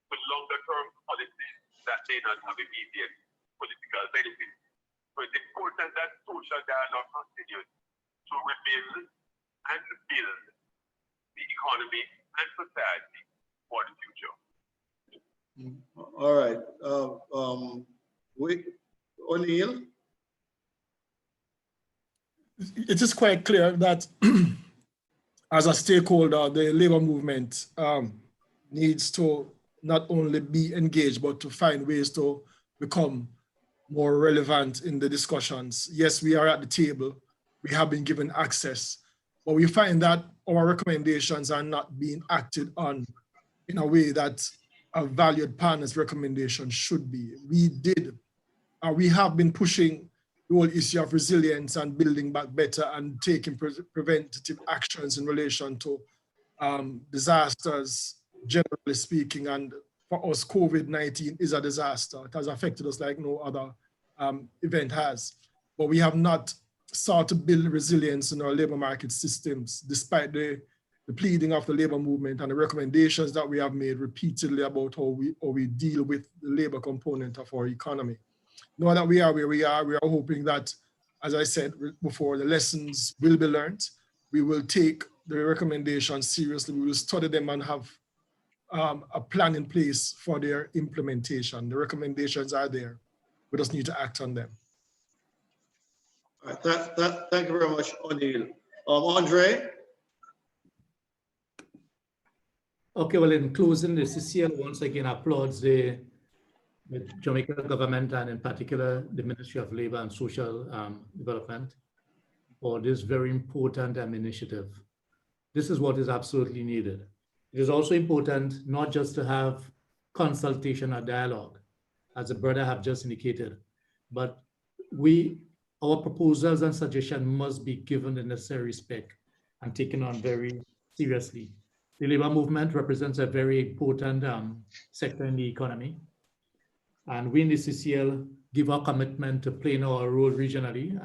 to longer-term policies that may not have immediate political benefits. So it's important that social dialogue continues to rebuild and build the economy and society for the future. All right. O'Neill? It is quite clear that as a stakeholder, the labor movement needs to not only be engaged, but to find ways to become more relevant in the discussions. Yes, we are at the table. We have been given access, but we find that our recommendations are not being acted on in a way that a valued partner's recommendation should be. We have been pushing the whole issue of resilience and building back better and taking preventative actions in relation to disasters, generally speaking. And for us, COVID-19 is a disaster. It has affected us like no other event has. But we have not sought to build resilience in our labor market systems, despite the pleading of the labor movement and the recommendations that we have made repeatedly about how we deal with the labor component of our economy. Now that we are where we are hoping that, as I said before, the lessons will be learned. We will take the recommendations seriously. We will study them and have a plan in place for their implementation. The recommendations are there. We just need to act on them. All right, thank you very much, O'Neill. Andre? Okay, well, in closing, the CCL once again applauds the Jamaica government and in particular the Ministry of Labor and Social Development for this very important initiative. This is what is absolutely needed. It is also important not just to have consultation or dialogue, as the brother have just indicated, but our proposals and suggestions must be given the necessary respect and taken on very seriously. The labor movement represents a very important sector in the economy. And we in the CCL give our commitment to playing our role regionally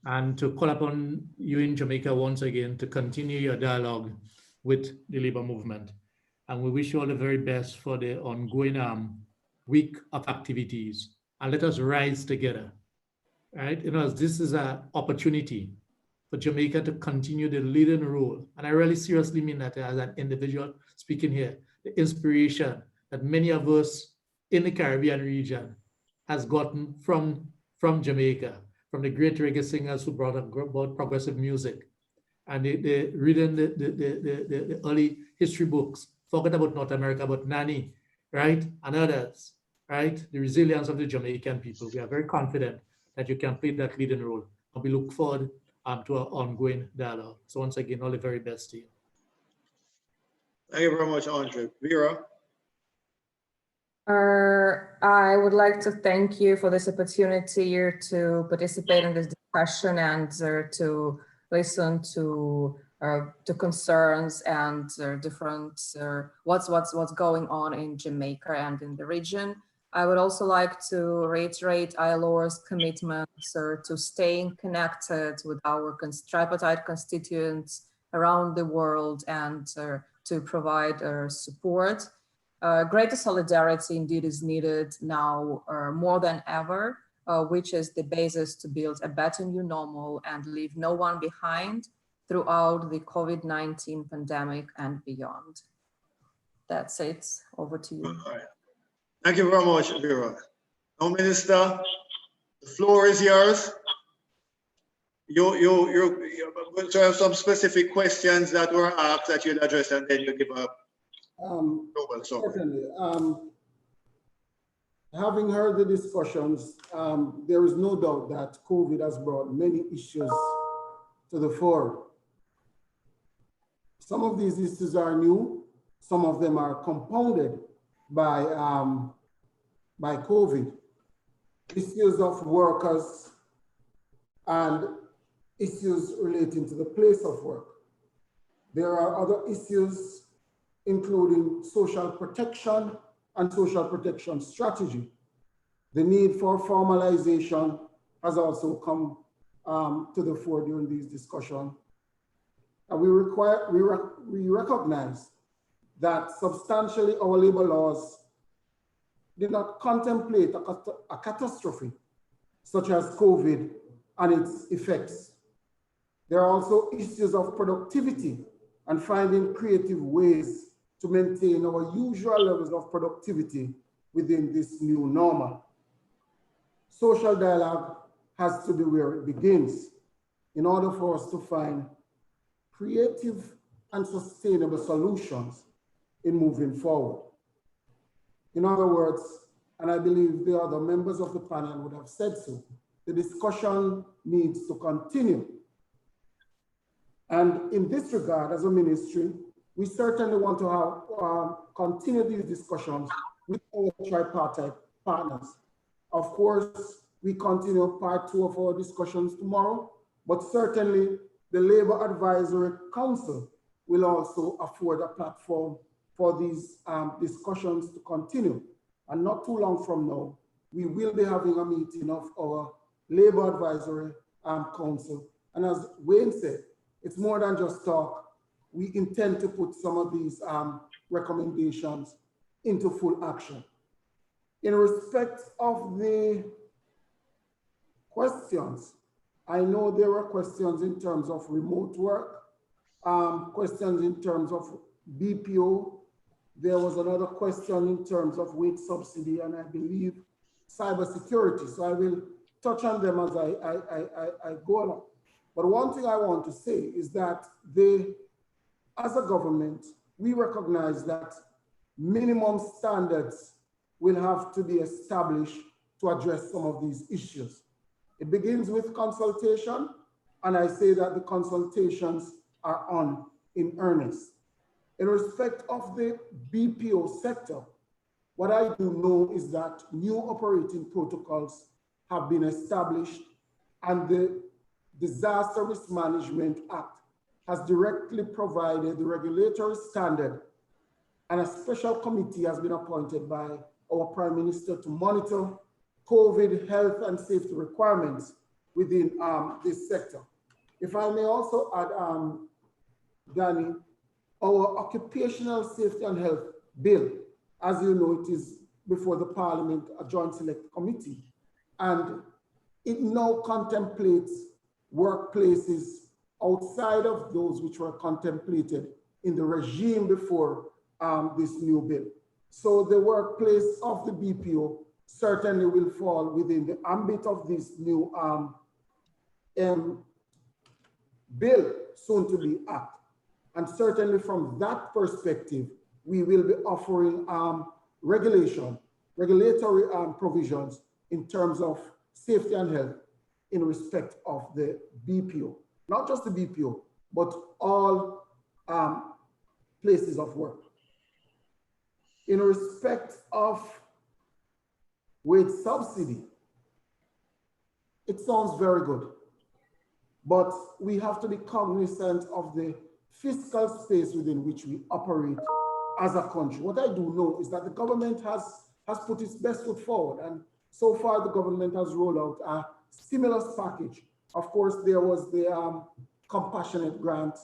and to call upon you in Jamaica once again to continue your dialogue with the labor movement. And we wish you all the very best for the ongoing week of activities. And let us rise together, right? You know, this is an opportunity for Jamaica to continue the leading role. And I really seriously mean that as an individual speaking here, the inspiration that many of us in the Caribbean region has gotten from Jamaica, from the great reggae singers who brought progressive music, and they reading the early history books, forget about North America, but Nani, right, and others, right? The resilience of the Jamaican people. We are very confident that you can play that leading role, and we look forward to our ongoing dialogue. So once again, all the very best to you. Thank you very much, Andre. Vera? I would like to thank you for this opportunity here to participate in this discussion and to listen to concerns and different what's going on in Jamaica and in the region. I would also like to reiterate ILO's commitment to staying connected with our tripartite constituents around the world and to provide support. Greater solidarity indeed is needed now more than ever, which is the basis to build a better new normal and leave no one behind throughout the COVID-19 pandemic and beyond. That's it. Over to you. All right. Thank you very much, Vera. Now, Minister, the floor is yours. You're going to have some specific questions that were asked that you'll address, and then you give a global summary. Certainly. Having heard the discussions, there is no doubt that COVID has brought many issues to the fore. Some of these issues are new. Some of them are compounded by COVID. Issues of workers and issues relating to the place of work. There are other issues including social protection and social protection strategy. The need for formalization has also come to the fore during these discussions. And we recognize that substantially our labor laws did not contemplate a catastrophe such as COVID and its effects. There are also issues of productivity and finding creative ways to maintain our usual levels of productivity within this new normal. Social dialogue has to be where it begins in order for us to find creative and sustainable solutions in moving forward. In other words, and I believe the other members of the panel would have said so, the discussion needs to continue. And in this regard, as a ministry, we certainly want to have continue these discussions with our tripartite partners. Of course, we continue part 2 of our discussions tomorrow, but certainly the Labor Advisory Council will also afford a platform for these discussions to continue. And not too long from now, we will be having a meeting of our Labor Advisory Council. And as Wayne said, it's more than just talk. We intend to put some of these recommendations into full action. In respect of the questions, I know there were questions in terms of remote work, questions in terms of BPO. There was another question in terms of wage subsidy, and I believe cybersecurity. So I will touch on them as I go along. But one thing I want to say is that as a government, we recognize that minimum standards will have to be established to address some of these issues. It begins with consultation, and I say that the consultations are on in earnest. In respect of the BPO sector, what I do know is that new operating protocols have been established, and the Disaster Risk Management Act has directly provided the regulatory standard, and a special committee has been appointed by our Prime Minister to monitor COVID health and safety requirements within this sector. If I may also add, Danny, our Occupational Safety and Health Bill, as you know, it is before the Parliament, a Joint Select Committee, and it now contemplates workplaces outside of those which were contemplated in the regime before this new bill. So the workplace of the BPO certainly will fall within the ambit of this new bill, soon to be act. And certainly from that perspective, we will be offering regulatory provisions in terms of safety and health in respect of the BPO, not just the BPO, but all places of work. In respect of wage subsidy, it sounds very good, but we have to be cognizant of the fiscal space within which we operate as a country. What I do know is that the government has put its best foot forward, and so far the government has rolled out a stimulus package. Of course, there was the compassionate grant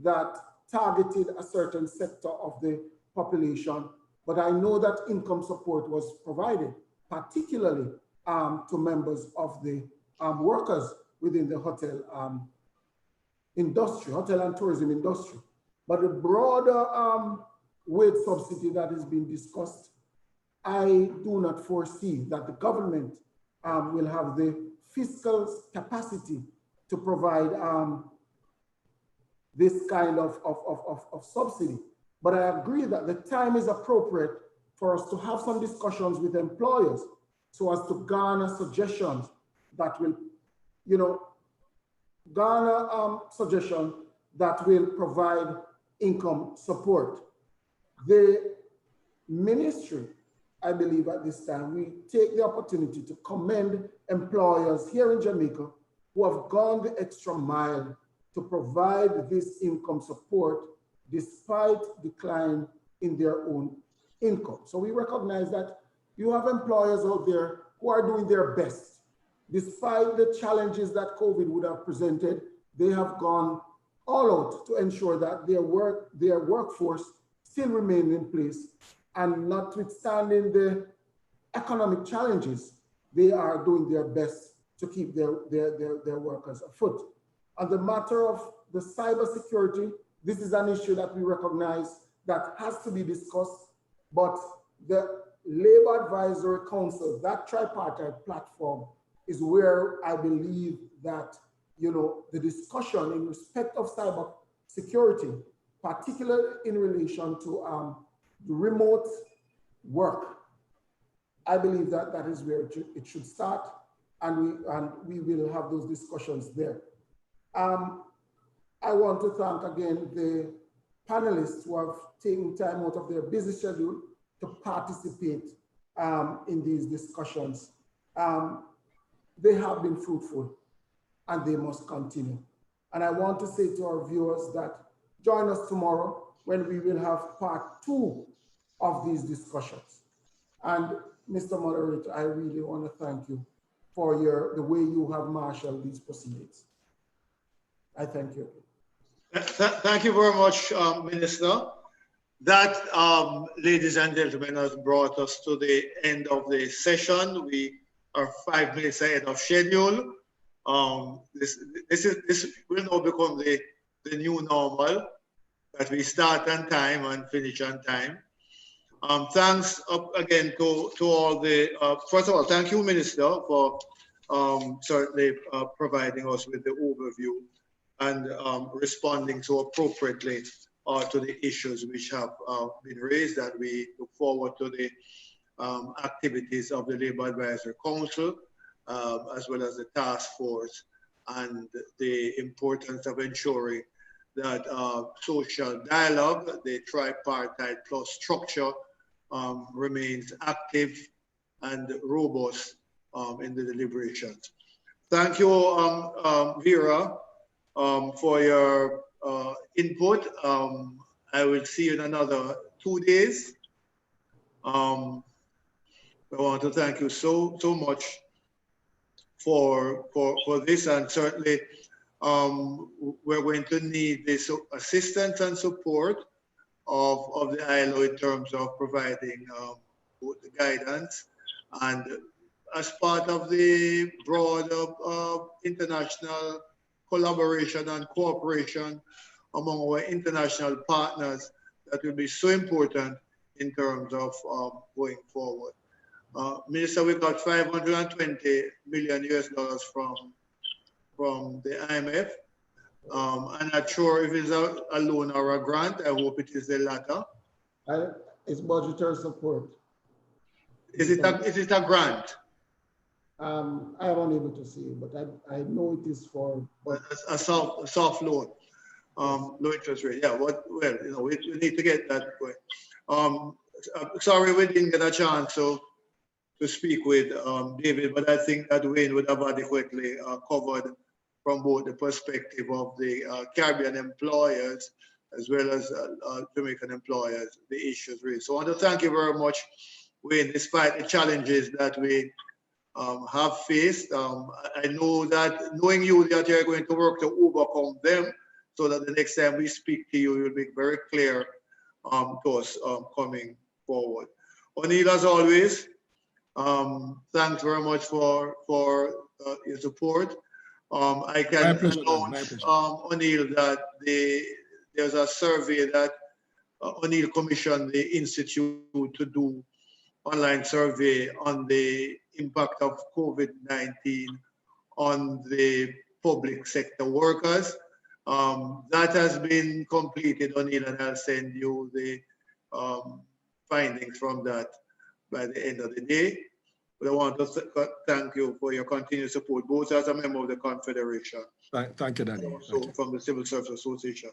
that targeted a certain sector of the population, but I know that income support was provided, particularly to members of the workers within the hotel industry, hotel and tourism industry. But the broader wage subsidy that is being discussed, I do not foresee that the government will have the fiscal capacity to provide this kind of subsidy. But I agree that the time is appropriate for us to have some discussions with employers so as to garner suggestions that will, suggestions that will provide income support. The ministry, I believe at this time, we take the opportunity to commend employers here in Jamaica who have gone the extra mile to provide this income support despite decline in their own income. So we recognize that you have employers out there who are doing their best. Despite the challenges that COVID would have presented, they have gone all out to ensure that their workforce still remains in place, and notwithstanding the economic challenges, they are doing their best to keep their workers afoot. On the matter of the cybersecurity, this is an issue that we recognize that has to be discussed, but the Labor Advisory Council, that tripartite platform, is where I believe that, you know, the discussion in respect of cyber security, particularly in relation to remote work, I believe that that is where it should start, and we will have those discussions there. I want to thank again the panelists who have taken time out of their busy schedule to participate in these discussions. They have been fruitful and they must continue. And I want to say to our viewers that join us tomorrow when we will have part 2 of these discussions. And Mr. Moderator, I really want to thank you for the way you have marshaled these proceedings. I thank you. Thank you very much, Minister. That, ladies and gentlemen, has brought us to the end of the session. We are 5 minutes ahead of schedule. This will now become the new normal, that we start on time and finish on time. Thanks again to all the, first of all, thank you, Minister, for certainly providing us with the overview and responding so appropriately to the issues which have been raised, and we look forward to the activities of the Labor Advisory Council, as well as the task force, and the importance of ensuring that social dialogue, the tripartite plus structure, remains active and robust in the deliberations. Thank you, Vera, for your input. I will see you in another 2 days. I want to thank you so much for this, and certainly we're going to need this assistance and support of the ILO in terms of providing both the guidance and as part of the broader international collaboration and cooperation among our international partners that will be so important in terms of going forward. Minister, we got $520 million US from the IMF. I'm not sure if it's a loan or a grant. I hope it is the latter. It's budgetary support. Is it a grant? I am unable to see, but I know it is for a soft loan, low interest rate. Yeah, well, you know, we need to get that going. Sorry we didn't get a chance to speak with David, but I think that Wayne would have adequately covered from both the perspective of the Caribbean employers as well as Jamaican employers, the issues raised. So I want to thank you very much, Wayne, despite the challenges that we have faced. I know that knowing you that you're going to work to overcome them so that the next time we speak to you, you'll be very clear to us coming forward. O'Neill, as always, thanks very much for your support. I can announce, O'Neill, that there's a survey that O'Neill commissioned the Institute to do online survey on the impact of COVID-19 on the public sector workers. That has been completed, O'Neill, and I'll send you the findings from that by the end of the day. But I want to thank you for your continued support, both as a member of the Confederation. Thank you, Danny. Also from the Civil Service Association.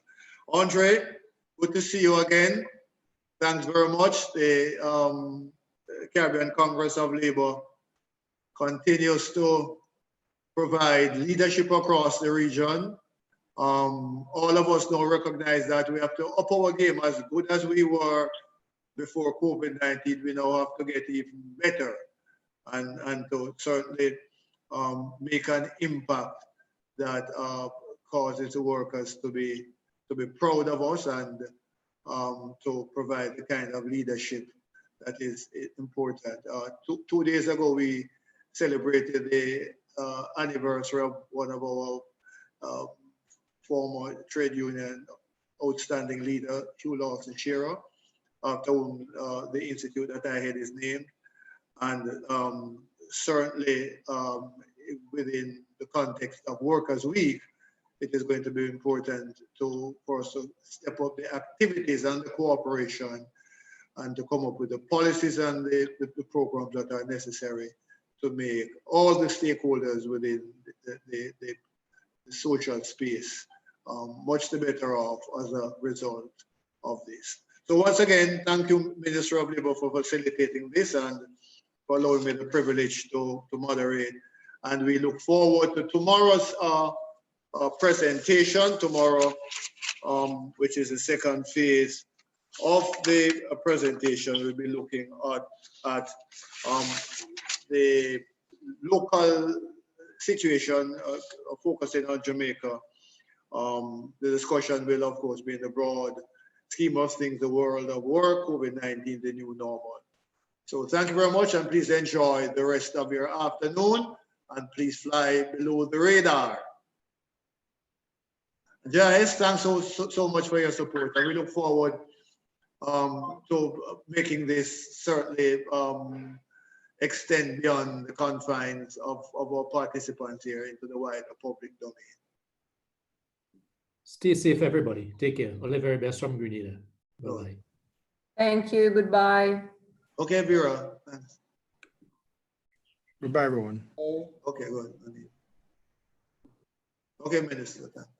Andre, good to see you again. Thanks very much. The Caribbean Congress of Labour continues to provide leadership across the region. All of us now recognize that we have to up our game. As good as we were before COVID-19, we now have to get even better and to certainly make an impact that causes the workers to be proud of us and to provide the kind of leadership that is important. 2 days ago, we celebrated the anniversary of one of our former trade union outstanding leader, Hugh Lawson Shearer, after whom the institute that I head is named. And certainly within the context of Workers' Week, it is going to be important for us to step up the activities and the cooperation and to come up with the policies and the programs that are necessary to make all the stakeholders within the social space much the better off as a result of this. So once again, thank you, Minister of Labour, for facilitating this and for allowing me the privilege to moderate. And we look forward to tomorrow's presentation tomorrow, which is the second phase of the presentation. We'll be looking at the local situation, focusing on Jamaica. The discussion will, of course, be in the broad scheme of things, the world of work, COVID-19, the new normal. So thank you very much, and please enjoy the rest of your afternoon, and please fly below the radar. Jais, thanks so much for your support, and we look forward to making this certainly extend beyond the confines of our participants here into the wider public domain. Stay safe, everybody. Take care. All the very best from Grenada. Bye-bye. Thank you. Goodbye. Okay, Vera. Thanks. Goodbye, everyone. Okay, good. Okay, Minister. Thanks.